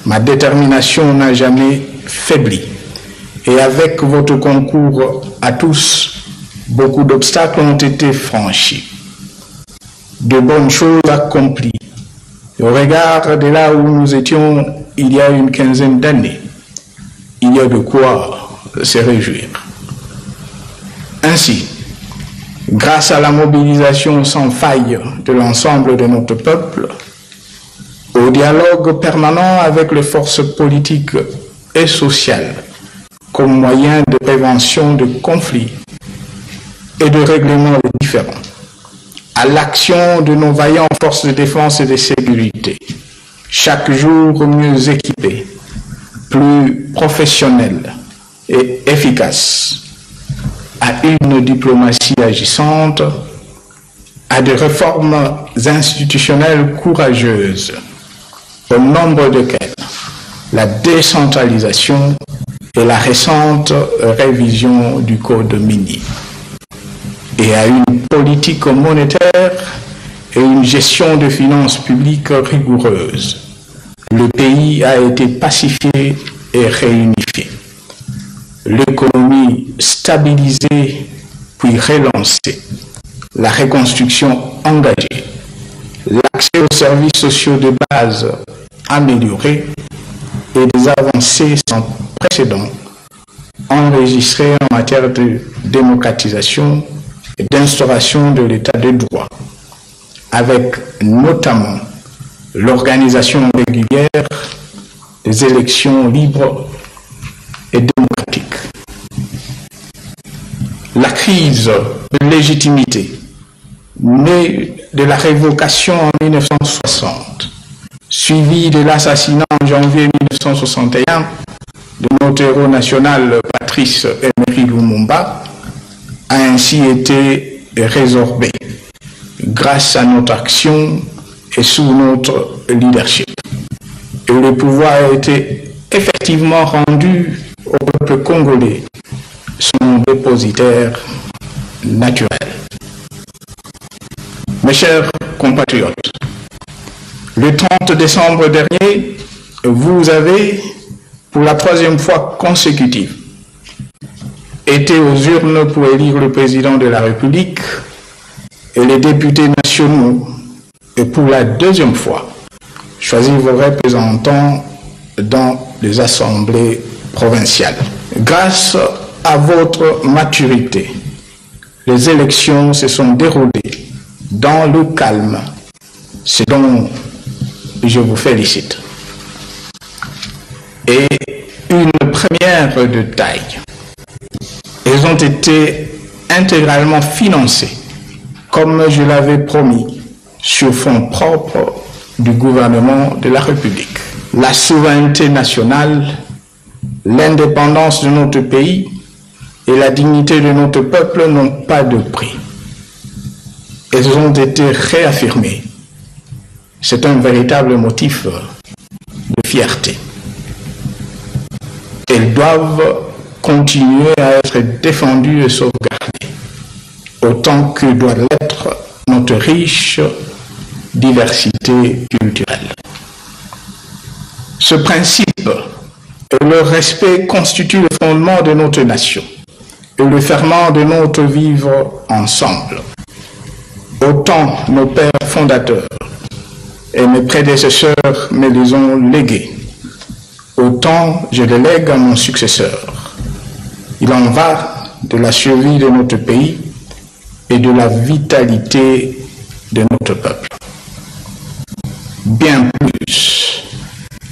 Ma détermination n'a jamais faibli. Et avec votre concours à tous, beaucoup d'obstacles ont été franchis. De bonnes choses accomplies. Au regard de là où nous étions il y a une quinzaine d'années, il y a de quoi se réjouir. Ainsi, grâce à la mobilisation sans faille de l'ensemble de notre peuple, au dialogue permanent avec les forces politiques et sociales comme moyen de prévention de conflits et de règlement des différends, à l'action de nos vaillantes forces de défense et de sécurité, chaque jour mieux équipées, plus professionnelles et efficaces, à une diplomatie agissante, à des réformes institutionnelles courageuses, au nombre desquelles la décentralisation et la récente révision du Code minier, et à une politique monétaire et une gestion de finances publiques rigoureuse. Le pays a été pacifié et réunifié. L'économie stabilisée puis relancée. La reconstruction engagée. L'accès aux services sociaux de base amélioré et des avancées sans précédent enregistrées en matière de démocratisation et d'instauration de l'état de droit, avec notamment l'organisation régulière des élections libres et démocratiques. La crise de légitimité née de la révocation en 1960, suivi de l'assassinat en janvier 1961 de notre héros national Patrice Emery Lumumba, a ainsi été résorbé grâce à notre action et sous notre leadership. Et le pouvoir a été effectivement rendu au peuple congolais, son dépositaire naturel. Mes chers compatriotes, le 30 décembre dernier, vous avez, pour la 3e fois consécutive, été aux urnes pour élire le président de la République et les députés nationaux, et pour la 2e fois, choisir vos représentants dans les assemblées provinciales. Grâce à votre maturité, les élections se sont déroulées dans le calme, ce dont je vous félicite. Et une première de taille. Elles ont été intégralement financées, comme je l'avais promis, sur fonds propres du gouvernement de la République. La souveraineté nationale, l'indépendance de notre pays et la dignité de notre peuple n'ont pas de prix. Elles ont été réaffirmées. C'est un véritable motif de fierté. Elles doivent continuer à être défendues et sauvegardées, autant que doit l'être notre riche diversité culturelle. Ce principe et le respect constituent le fondement de notre nation et le ferment de notre vivre ensemble. Autant nos pères fondateurs et mes prédécesseurs me les ont légués, autant je les lègue à mon successeur. Il en va de la survie de notre pays et de la vitalité de notre peuple. Bien plus,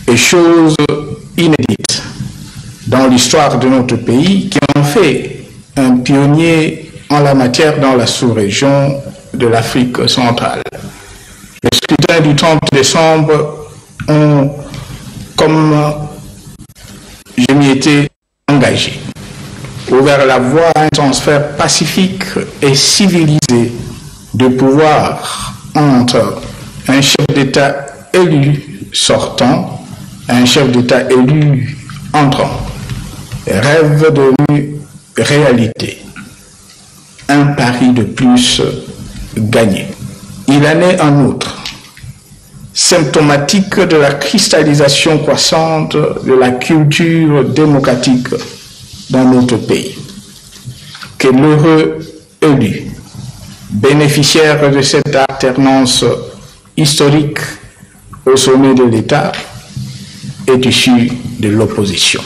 et chose inédite dans l'histoire de notre pays qui en fait un pionnier en la matière dans la sous-région de l'Afrique centrale. Les scrutins du 30 décembre ont, comme je m'y étais engagé, ouvert la voie à un transfert pacifique et civilisé de pouvoir entre un chef d'État élu sortant et un chef d'État élu entrant. Rêve devenu réalité. Un pari de plus gagné. Il en est en outre symptomatique de la cristallisation croissante de la culture démocratique dans notre pays, que l'heureux élu, bénéficiaire de cette alternance historique au sommet de l'État, est issu de l'opposition.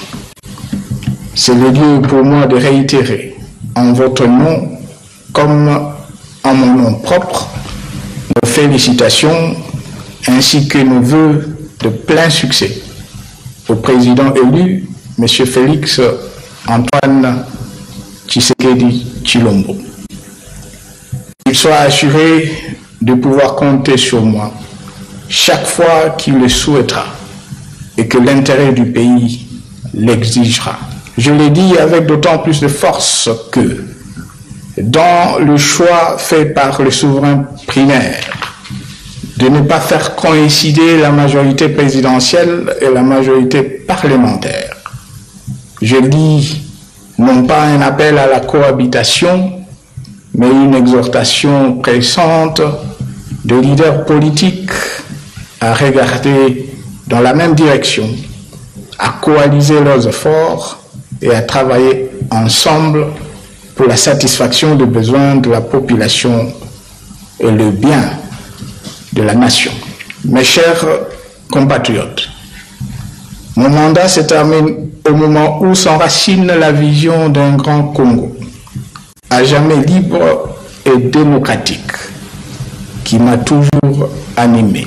C'est le lieu pour moi de réitérer en votre nom, comme en mon nom propre, nos félicitations ainsi que nos vœux de plein succès au président élu, M. Félix Antoine Tshisekedi Tshilombo. Il soit assuré de pouvoir compter sur moi chaque fois qu'il le souhaitera et que l'intérêt du pays l'exigera. Je l'ai dit avec d'autant plus de force que dans le choix fait par le souverain primaire de ne pas faire coïncider la majorité présidentielle et la majorité parlementaire, je dis non pas un appel à la cohabitation, mais une exhortation pressante de leaders politiques à regarder dans la même direction, à coaliser leurs efforts et à travailler ensemble pour la satisfaction des besoins de la population et le bien de la nation. Mes chers compatriotes, mon mandat se termine au moment où s'enracine la vision d'un grand Congo, à jamais libre et démocratique, qui m'a toujours animé.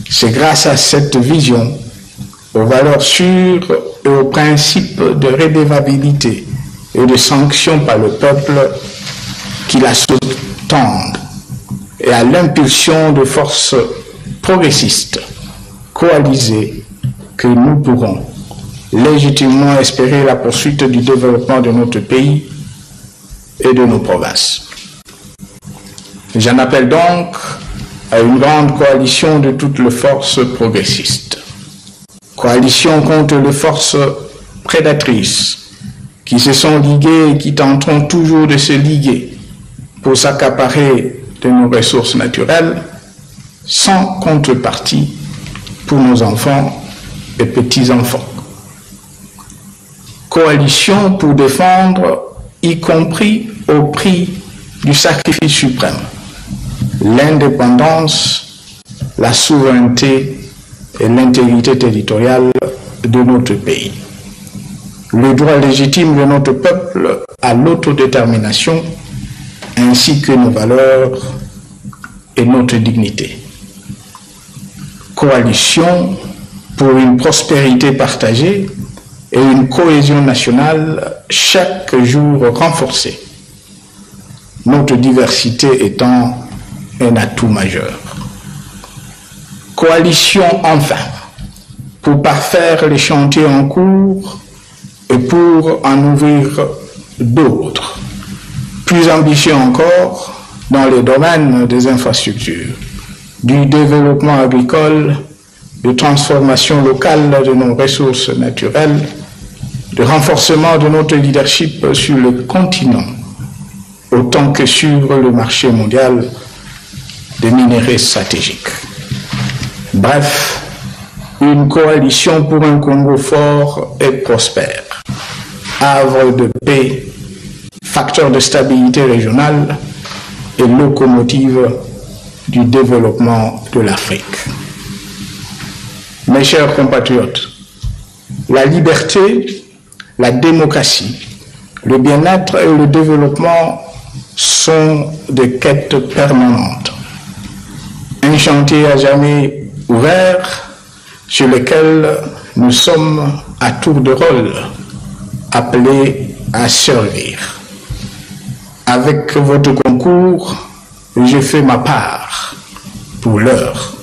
C'est grâce à cette vision, aux valeurs sûres et aux principes de redevabilité et de sanction par le peuple qui la sous-tendent et à l'impulsion de forces progressistes coalisées que nous pourrons légitimement espérer la poursuite du développement de notre pays et de nos provinces. J'en appelle donc à une grande coalition de toutes les forces progressistes. Coalition contre les forces prédatrices qui se sont liguées et qui tenteront toujours de se liguer pour s'accaparer de nos ressources naturelles sans contrepartie pour nos enfants et petits-enfants. Coalition pour défendre, y compris au prix du sacrifice suprême, l'indépendance, la souveraineté et l'intégrité territoriale de notre pays. Le droit légitime de notre peuple à l'autodétermination, ainsi que nos valeurs et notre dignité. Coalition pour une prospérité partagée et une cohésion nationale chaque jour renforcée, notre diversité étant un atout majeur. Coalition enfin pour parfaire les chantiers en cours et pour en ouvrir d'autres, plus ambitieux encore dans les domaines des infrastructures, du développement agricole, de transformation locale de nos ressources naturelles, de renforcement de notre leadership sur le continent, autant que sur le marché mondial des minéraux stratégiques. Bref, une coalition pour un Congo fort et prospère, havre de paix, facteur de stabilité régionale et locomotive du développement de l'Afrique. Mes chers compatriotes, la liberté, la démocratie, le bien-être et le développement sont des quêtes permanentes. Un chantier à jamais ouvert sur lequel nous sommes à tour de rôle appelés à servir. Avec votre concours, je fais ma part pour l'heure.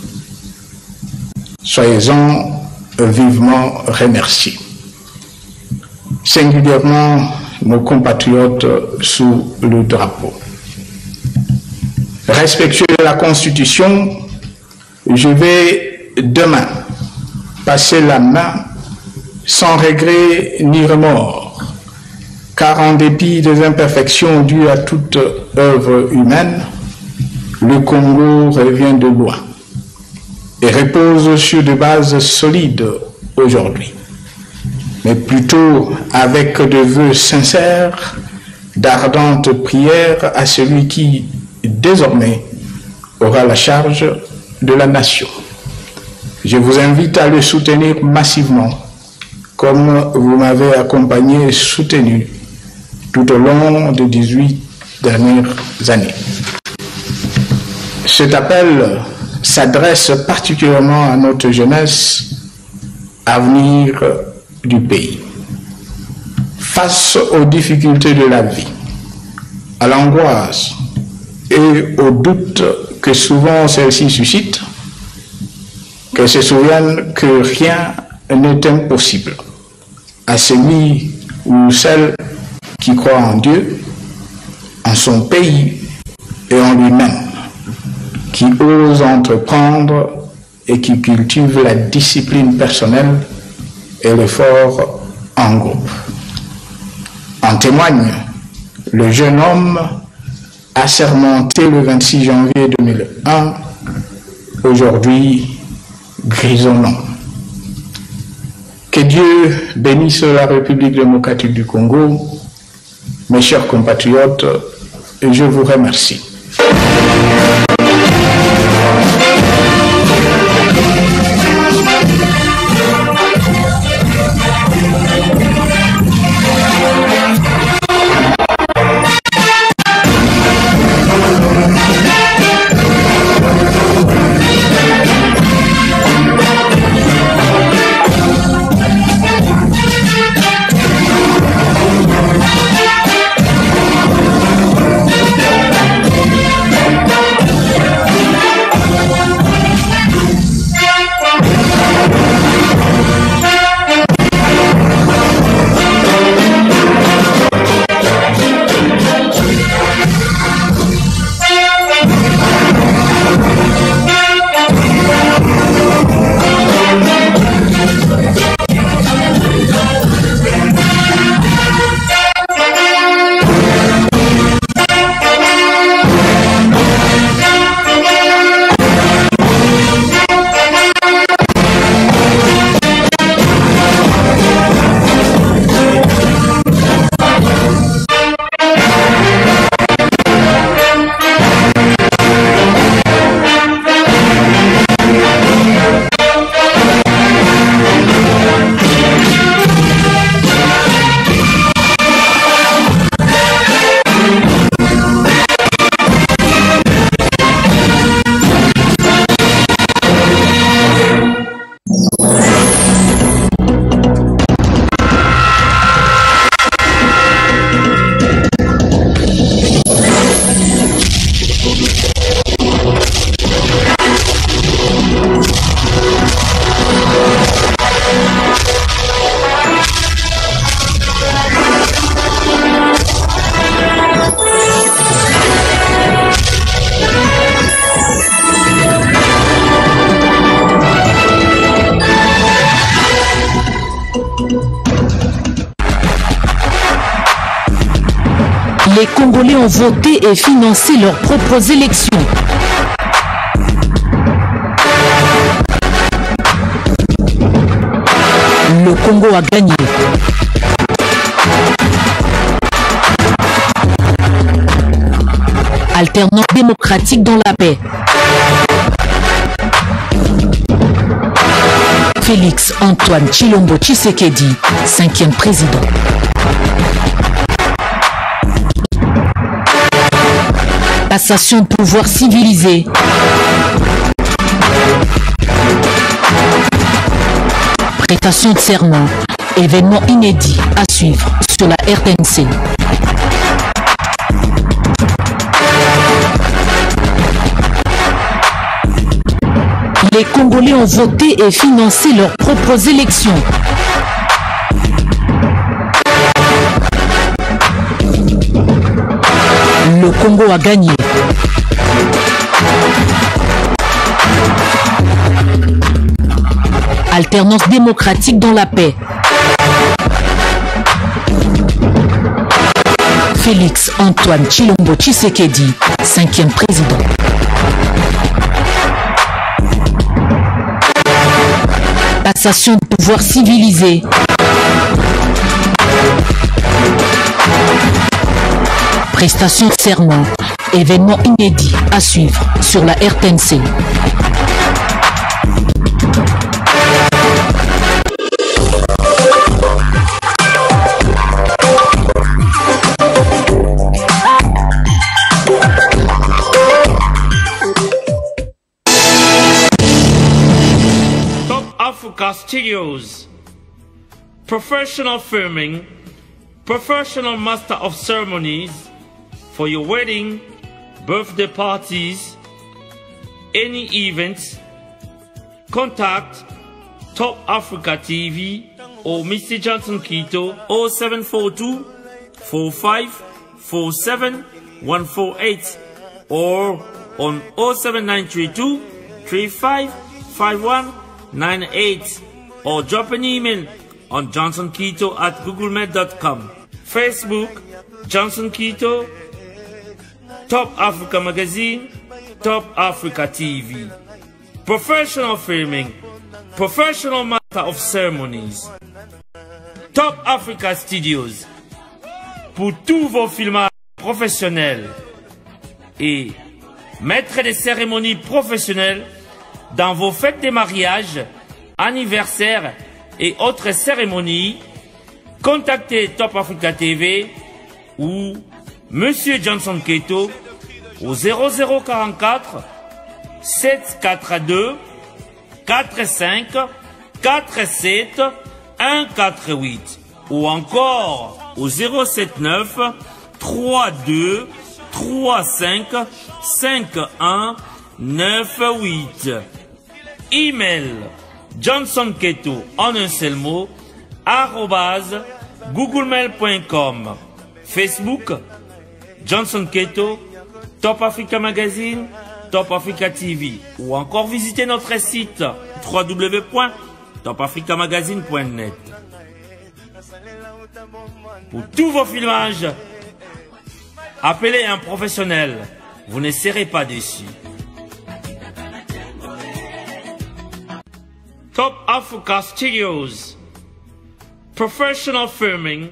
Soyez-en vivement remerciés. Singulièrement nos compatriotes sous le drapeau. Respectueux de la Constitution, je vais demain passer la main sans regret ni remords, car en dépit des imperfections dues à toute œuvre humaine, le Congo revient de loin et repose sur des bases solides aujourd'hui, mais plutôt avec de vœux sincères, d'ardentes prières à celui qui, désormais, aura la charge de la nation. Je vous invite à le soutenir massivement, comme vous m'avez accompagné et soutenu tout au long des 18 dernières années. Cet appel s'adresse particulièrement à notre jeunesse, avenir du pays. Face aux difficultés de la vie, à l'angoisse et aux doutes que souvent celle-ci suscite, qu'elle se souvienne que rien n'est impossible à celui ou celle qui croit en Dieu, en son pays et en lui-même, qui ose entreprendre et qui cultive la discipline personnelle et l'effort en groupe. En témoigne le jeune homme assermenté le 26 janvier 2001, aujourd'hui grisonnant. Que Dieu bénisse la République démocratique du Congo. Mes chers compatriotes, je vous remercie. Les Congolais ont voté et financé leurs propres élections. Le Congo a gagné. Alternance démocratique dans la paix. Félix Antoine Tshilombo Tshisekedi, 5e président. Passation de pouvoir civilisé. Prestation de serment. Événement inédit à suivre sur la RTNC. Les Congolais ont voté et financé leurs propres élections. Le Congo a gagné. Alternance démocratique dans la paix. Félix Antoine Tshilombo Tshisekedi, 5e président. Passation de pouvoir civilisé. Prestation de serment. Événement inédit à suivre sur la RTNC. Africa Studios, professional filming, professional master of ceremonies for your wedding, birthday parties, any events. Contact Top Africa TV or Mr. Johnson Quito 0742 4547 148 or on 07932 355198 or drop an email on johnsonquito@googlemail.com. Facebook Johnson Quito, Top Africa Magazine, Top Africa TV. Professional filming, professional master of ceremonies. Top Africa Studios pour tous vos filmages professionnels et maître des cérémonies professionnelles dans vos fêtes de mariage, anniversaires et autres cérémonies. Contactez Top Africa TV ou Monsieur Johnson Quito au 0044 742 45 47 148 ou encore au 079 32 35 51 98. Email johnsonqueto en un seul mot @googlemail.com. Facebook Johnson Queto, Top Africa Magazine, Top Africa TV ou encore visitez notre site www.topafricamagazine.net. Pour tous vos filmages, appelez un professionnel, vous ne serez pas déçus. Top Africa Studios, professional filming,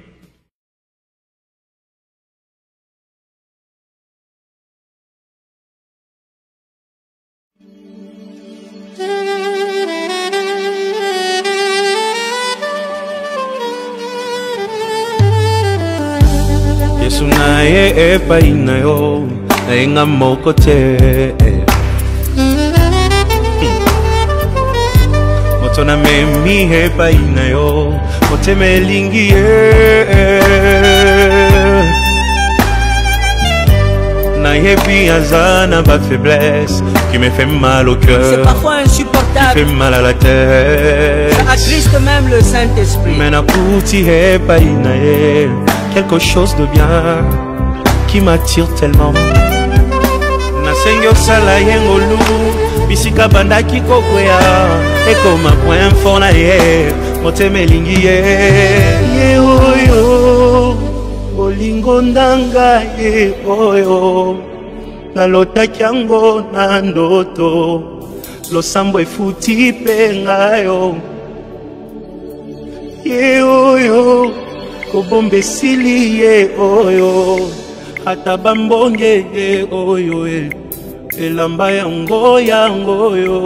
Yesu naye epai na yo nayenga moko te moto na memi epai na yo motema elingi ye nayebi aza na ba faiblesse qui me fait mal au cœur. C'est parfois insupportable. Qui fait mal à la tête. Ça attriste même le Saint-Esprit. Mais nakuti epai na ye quelque chose de bien qui m'attire tellement. Nasengi osala yengolu bisika bandaki kokwea ekoma point fort na ye motema elingi ye oyo bolingo ndanga ye oyo nalotaki yango na ndoto losambo efuti mpe ngayo ye oyo kobomba esili ye oyo ata bambonge ye oyo elamba yango oyo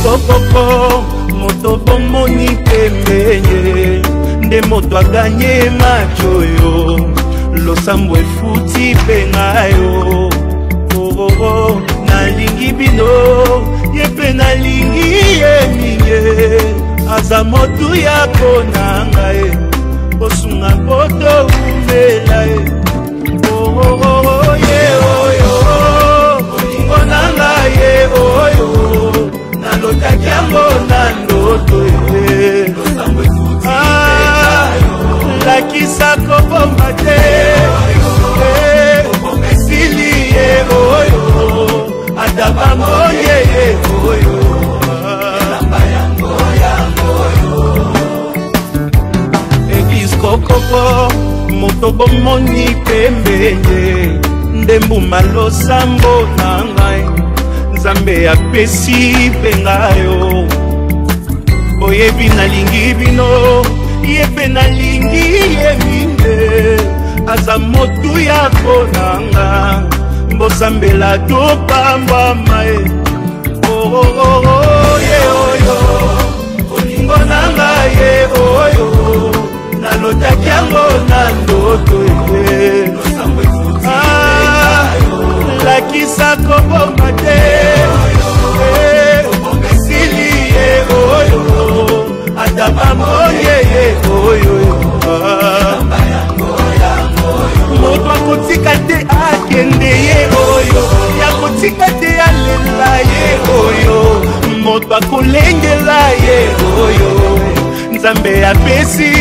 Koko moto bomoni pembenye nde moto aganye macho yo losambo efuti mpe ngayo nalingi bino ye mpe nalingi ye mingi aza motu ya pona ngai osunga poto umela ye oyo olingo na ngai ye oyo nalotaki yango na ndoto lakisa kobomba te esili ye oyo ata bambonge ye oyo eglise kokoko moto bomoni pembenye nde mbuma losambo na ngai nzambe apesi mpe ngayo boyebi nalingi bino ye mpe nalingi ye minde aza motu ya konanga mbosambela topambama ye ye oyo olingo nanga ye oyo nalotaki yango na ndoto lakisa kobomba te esili ye oyo ata bambonge ye oyo moto akotika te akende ye oyo yakotika te alela ye oyo moto akolengela ye oyo nzambe apesi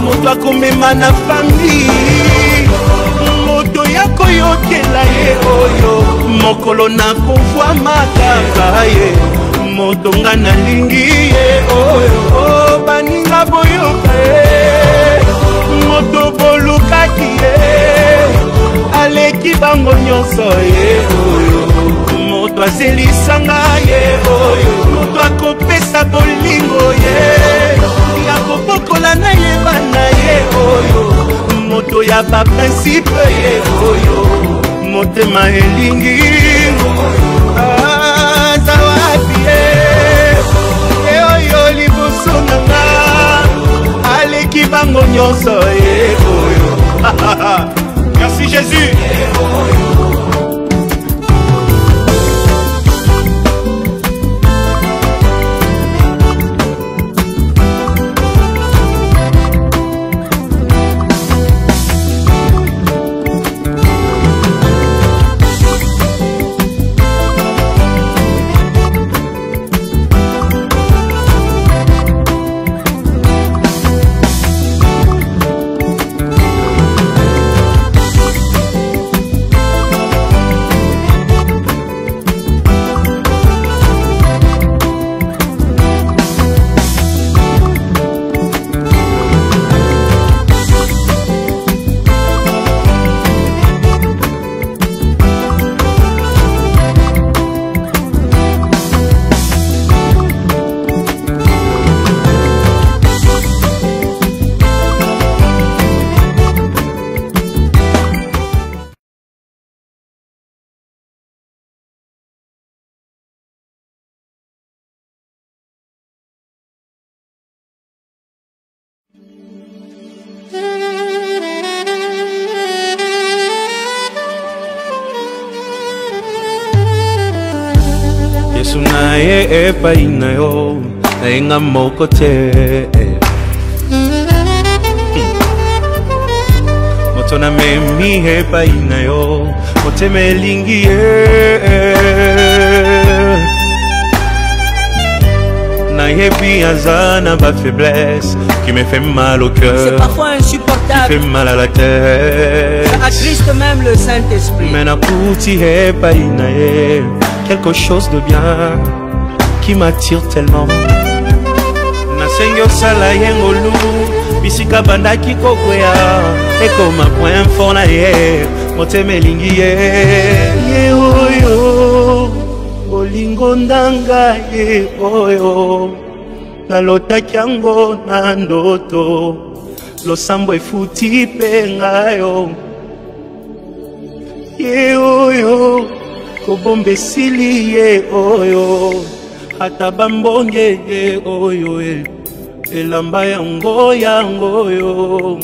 moto akomema na famille moto ya koyokela ye oyo mokolo na kovwa makanga ye moto nga nalingi ye oyo baninga boyoka ye moto bolukaki ye aleki bango nyonso ye oyo moto azelisanga ye oyo moto akopesa bolingo ye akobokola na ye bana ye oyo moto ya baprincipe ye oyo motema elingi aza wapi ye oyo liboso nanga aleki bango nyonso ye oyo merci Jésus na ye epai na yo nayenga moko te moto na memi epai na yo motema elingi ye nayebi aza na ba faiblesse qui me fait mal au cœur. C'est parfois insupportable. Qui fait mal à la tête. Ça attriste même le Saint-Esprit. Mais nakuti epai na ye quelque chose de bien qui m'attire tellement. Nasengi osala ye ngolu bisika bandaki kokwea ekoma point fort na ye motema elingi ye oyo olingo ndanga ye oyo nalotaki yango na ndoto losambo efuti mpe ngayo ye oyo kobomba esili ye oyo ata bambonge ye oyo elamba yango yo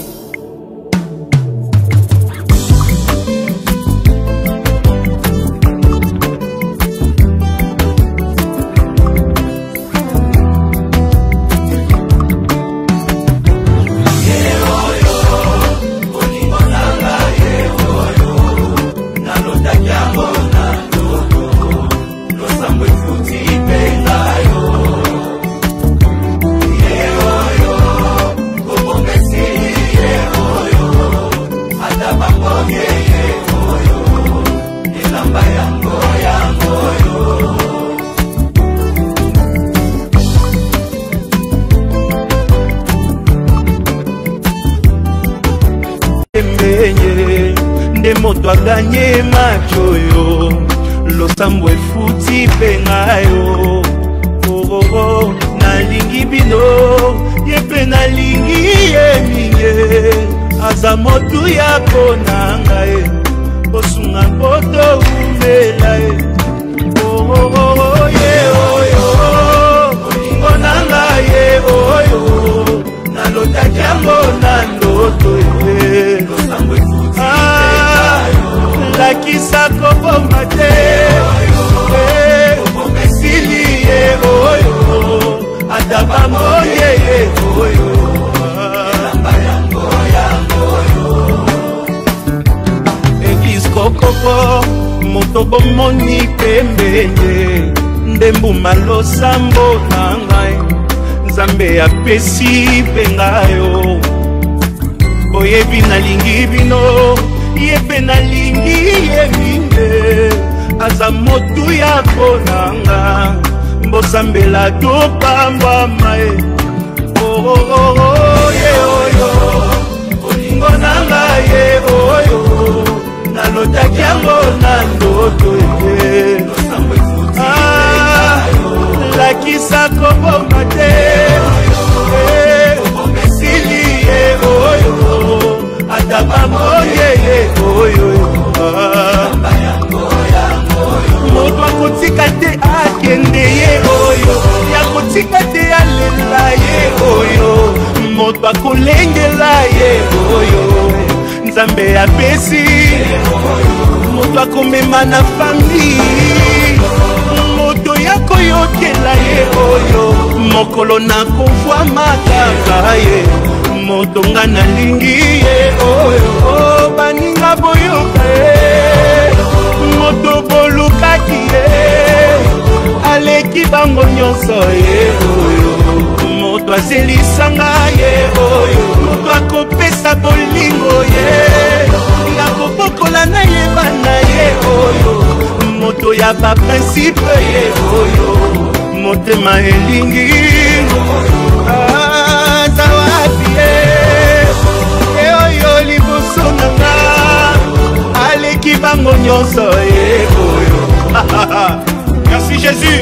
moto aganye macho yo losambo efuti mpe ngayo nalingi bino ye mpe nalingi ye mingi aza motu ya kona ngai kosunga poto umela ye oyo olingo na ngai ye oyo nalotaki yango na ndoto ye lakisa kobomba te esili ye oyo ata bamoye ye oyo eglise kokoko moto bomoni pembeni nde mbuma losambo na ngai nzambe apesi mpe ngayo oyebi nalingi bino ye mpe nalingi ye mingi aza motu ya konanga mbosambela topambwama ye ye oyo olingo nanga ye oyo nalotaki yango na ndoto ye lakisa kobomba te esili ye oyo ata bamoye ye oyo moto akotika te akende ye oyo yakotika te alela ye oyo moto akolengela ye oyo nzambe apesi moto akomema na fami moto yakoyokela ye oyo mokolo nakovwa makaka ye moto nga nalingi ye oyo baninga boyoka ye moto bolukaki ye aleki bango nyonso ye oyo moto azelisanga ye oyo moto akopesa bolingo ye nakobokola na ye bana ye oyo moto ya baprincipe ye oyo motema elingi azawapi ye oyo liboso nanga aleki bango nyonso ye oyo merci Jésus.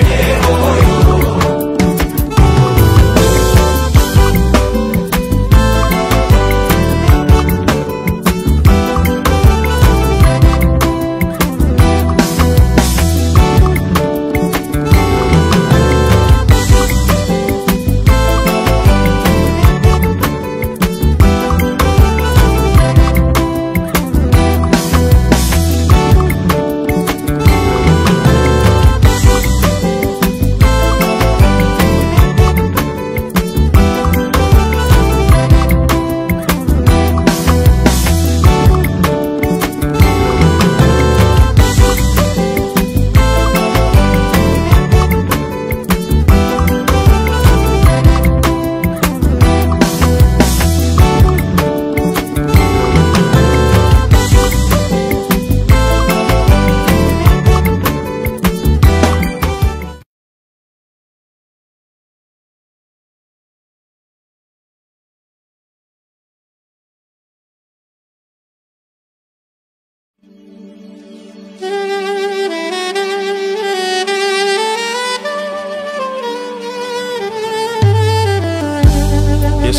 Yesu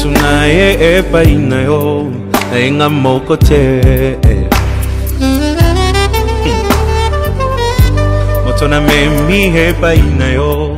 naye epai na yo enga moko te moto na memi epai na yo.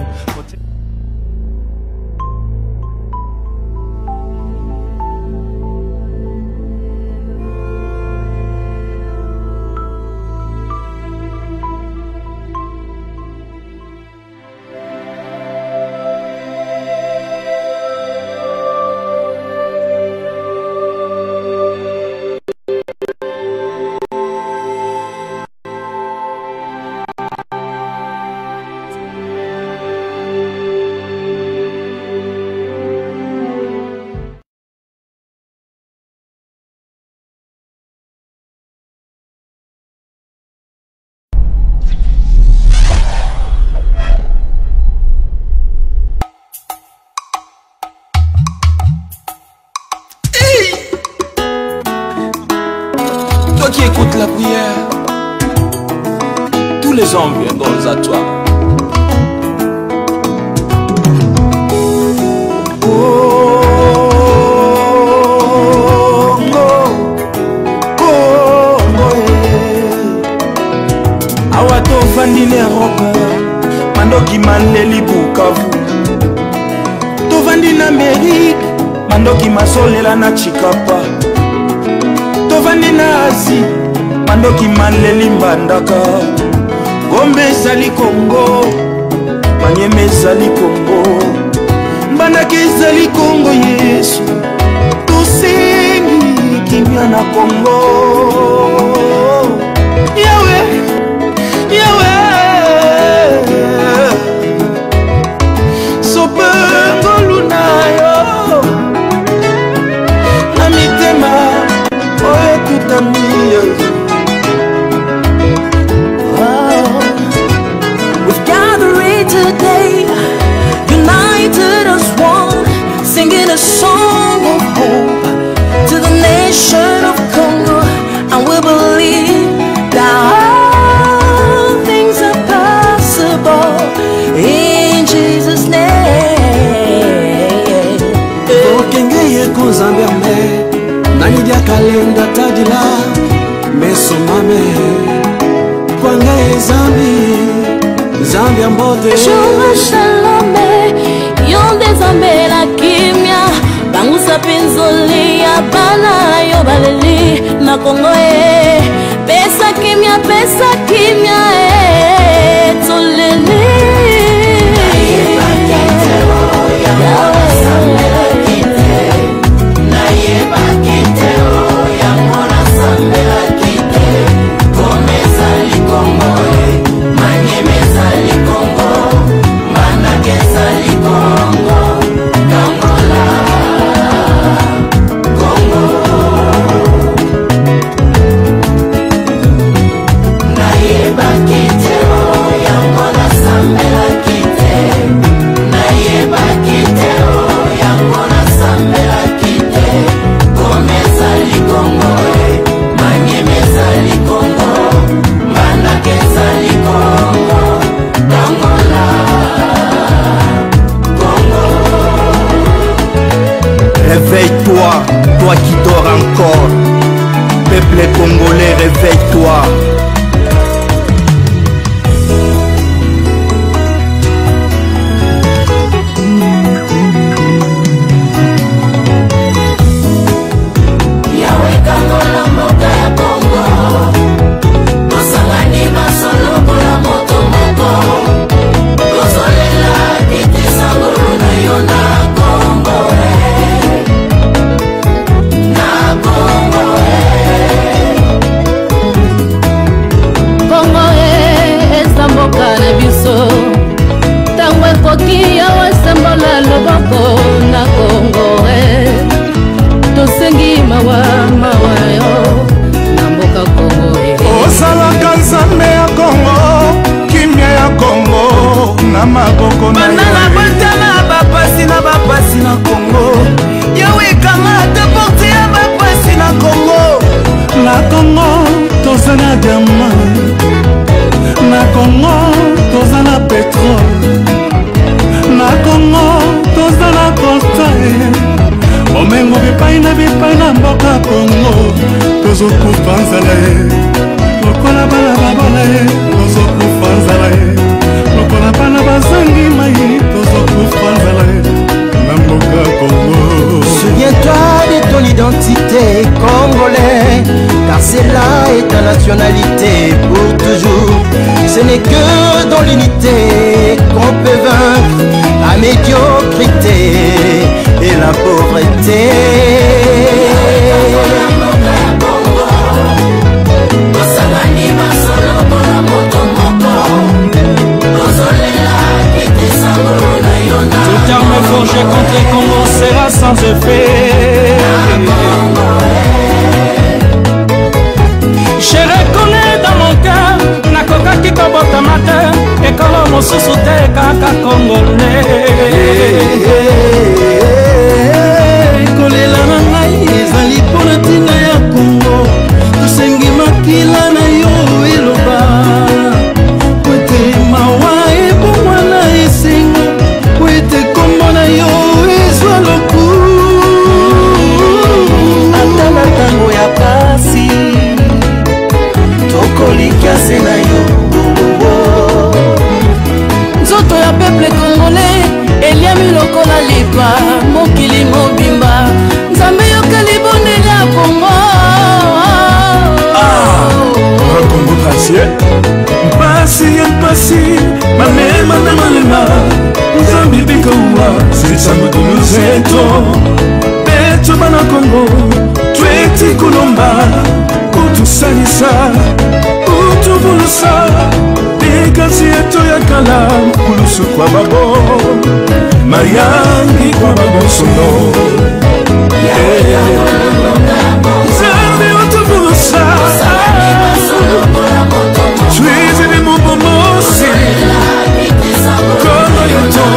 Toi qui écoutes la prière, tous les hommes viendront à toi. Awa tovandi na Europe, mandoki maleli Bukavu. Tovandi na Amérique, mandoki masolela na Chikapa. Tovandi na Asie, mandoki maleli Mbandaka. Gombe ezali Congo, Manyema ezali Congo, Mbandaka ezali Congo. Yesu tosengi kimia na Congo. Yahweh, Yahweh, sopengolu na yo na mitema oyo tutami. We've gathered today, united as one, singing a song of hope to the nation of Congo, and we believe that in Jesus' name. Okengeye konzamberme Nanidia kalenda tadila Mesomame Kwangaye Zambi ambote Shuma shalome Yonde zambe la kimya Bangusa pinzoli ya bana yo baleli na Kongo Pesa kimya tolele. Réveille-toi, toi qui dors encore. Peuple congolais, réveille-toi. Na Congo, tozana diamant tozokufa nzala ye lokola bana babala ye tozokufa nzala ye lokola bana bazangi mai tozokufa nzala ye na mboka Congo. Souviens-toi de ton identité congolais, car celle-là est ta nationalité pour toujours. Ce n'est que dans l'unité qu'on peut vaincre la médiocrité et la pauvreté. Toute arme forgée contre les Congo sera sans effet. Je reconnais dans mon cœur nakoka kikobota mate ekolo mosusu te kaka congolais. Kolela na ngai ezali mpona ntina ya Congo, tosengi makila na yo eloba kwete mawa ebongwa na esengo kwete kombo na yo ezwa loku ata na ntango ya pasi tokolikase na yo. Nzoto ya peuple congolais eliami lokola lipa mokili mobimba nzambe yoka libondeli ya Congo. Congo tracier mpasi ya mpasi mamema na malema nzambe bikauwa silisango tuluzeto beto bana Congo tweti kulomba utusalisa utubulusa bikasi yeto ya kala kulusu kwa babo mayangi kwa babo sono nzambe utubulusa tuizi ni mubomosi kono yoto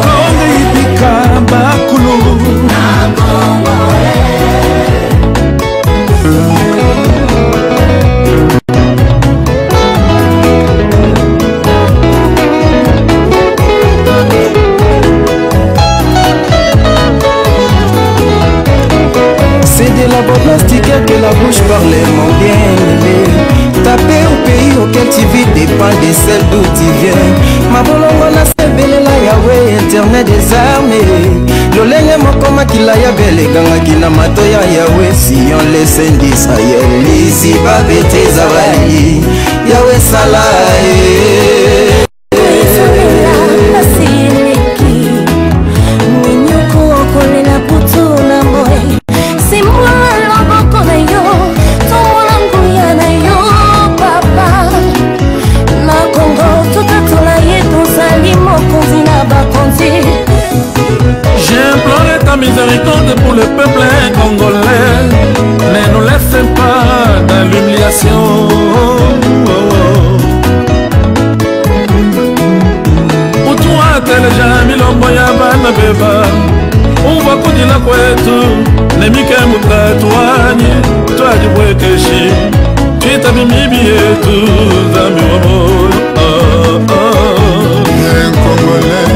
konde ibika bakulu Que la bouche parle mon bien-aimé. Taper au pays auquel tu vis dépend de celle d'où tu viens. Ma bolongo na sebelela Yahweh internet des armées. Lolenge mokoma kilaya bele ganga kina mato ya Yahweh si on laisse d'Israël. Lisi babete zawali Yahweh salae. J'implore ta miséricorde pour le peuple congolais. Ne nous laisse pas dans l'humiliation. Utuatele jami lombo ya bana beba uva kudila kwetu nemike mutatwanye twajibwekeshi twita bimibi yetu zambi wamoyo Congolais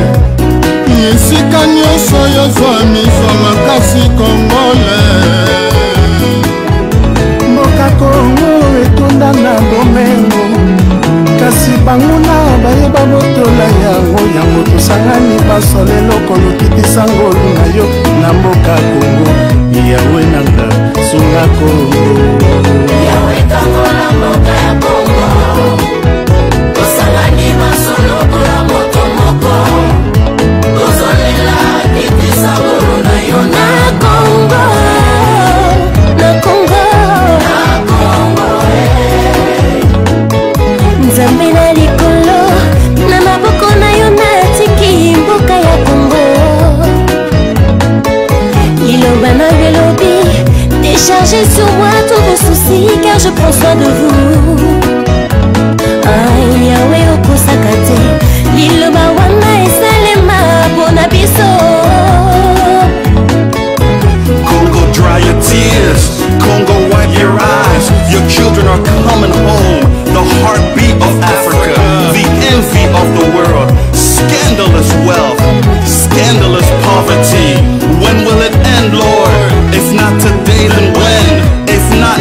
esika nyonso yozwa miso makasi Congolais mboka Kongo etonda na bomengo kasi banguna bayeba botola yango tosangani baso lelo kolokitisa ngolu na yo na mboka Kongo. Yawe nanga sunga Kongo Yawe kangola mboka ya Kongo tosangani baso lokola moto moko tozolela kitisa ngolu na yo na Kongo na Kongo na Kongo nzambe na likolo na maboko na yo natiki mboka ya Kongo liloba na belobi déchargez sur moi tous vos soucis car je prends soin de vous. Yawe okosaka te liloba wana esalema mpona biso. Congo, dry your tears. Congo, wipe your eyes. Your children are coming home. The heartbeat of Africa, the envy of the world. Scandalous wealth, scandalous poverty. When will it end, Lord? If not today, then when? If not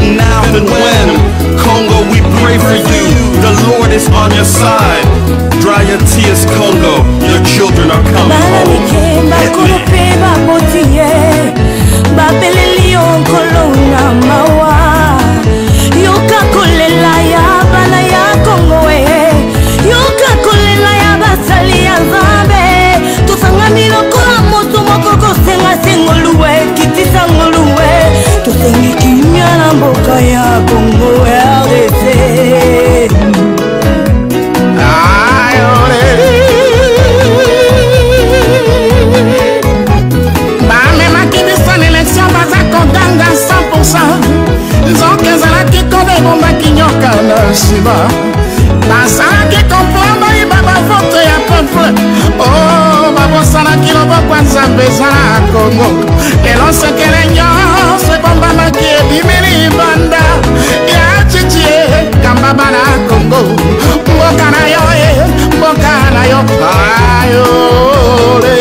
Lumumba basalaki komplamba ibaba vote ya peuple o babosanaki loboko ya Nzambe eza na Kongo lelo sekele nyonso ebombamaki ebimeli libanda ya chichie kambaba na Kongo mboka na yo mboka na yo ayole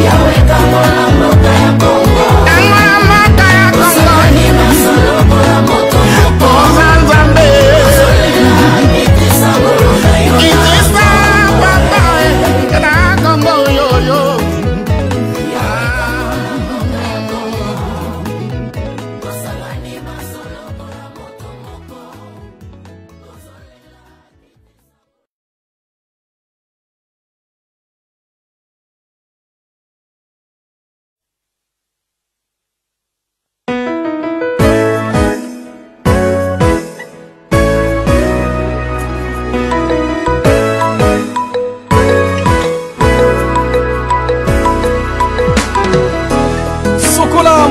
yawe kamona mboka ya Kongo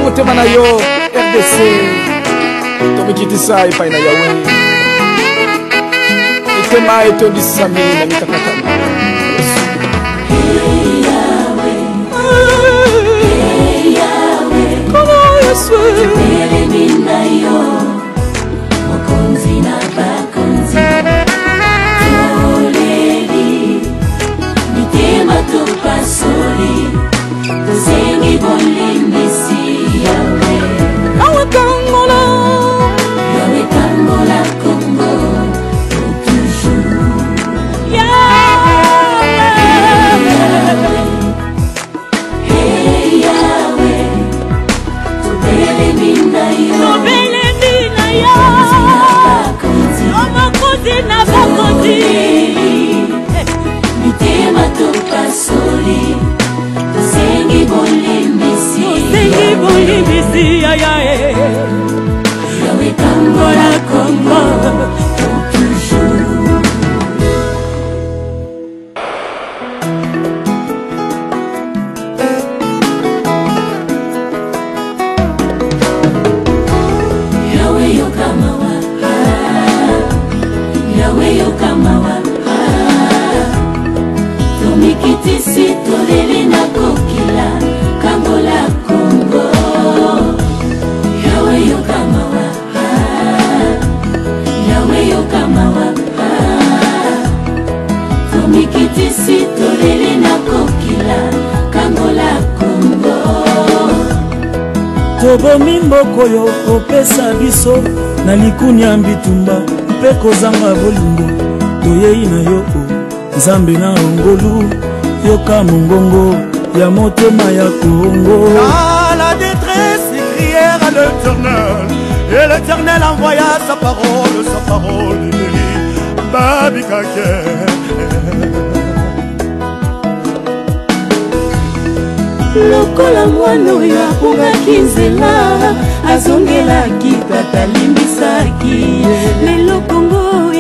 motema na yo RDC tomikitisa epai na yawe etema etondisami na mikakatana kono Yesu Elemina yo mokonzi na bakonzi toleli mitema topasoli tozengi bolembisi yawe yawe kangola Congo pour toujours Yahweh tobelemina yo omokonzi na bakonzi mitema topasoli tosengi bolembisi yayae yawe kangola Congo pour toujours yawe yokamawa tomikitisi toleli na kokila kangola Congo yawe yokamawa tomikitisi toleli na kokila kangola Congo tobomi mboko yo kopesa biso na likuni ya mbitumba mpe kozanga bolingo toyei na yo Nzambe na ngolu yoka mongongo ya motema ya Congo. Dans la détresse, ils crièrent à l'Éternel, et l'Éternel envoya sa parole guérit Babikake. lokola mwana oyo akungaki nzela azongelaki tata limbisaki lelo Kongo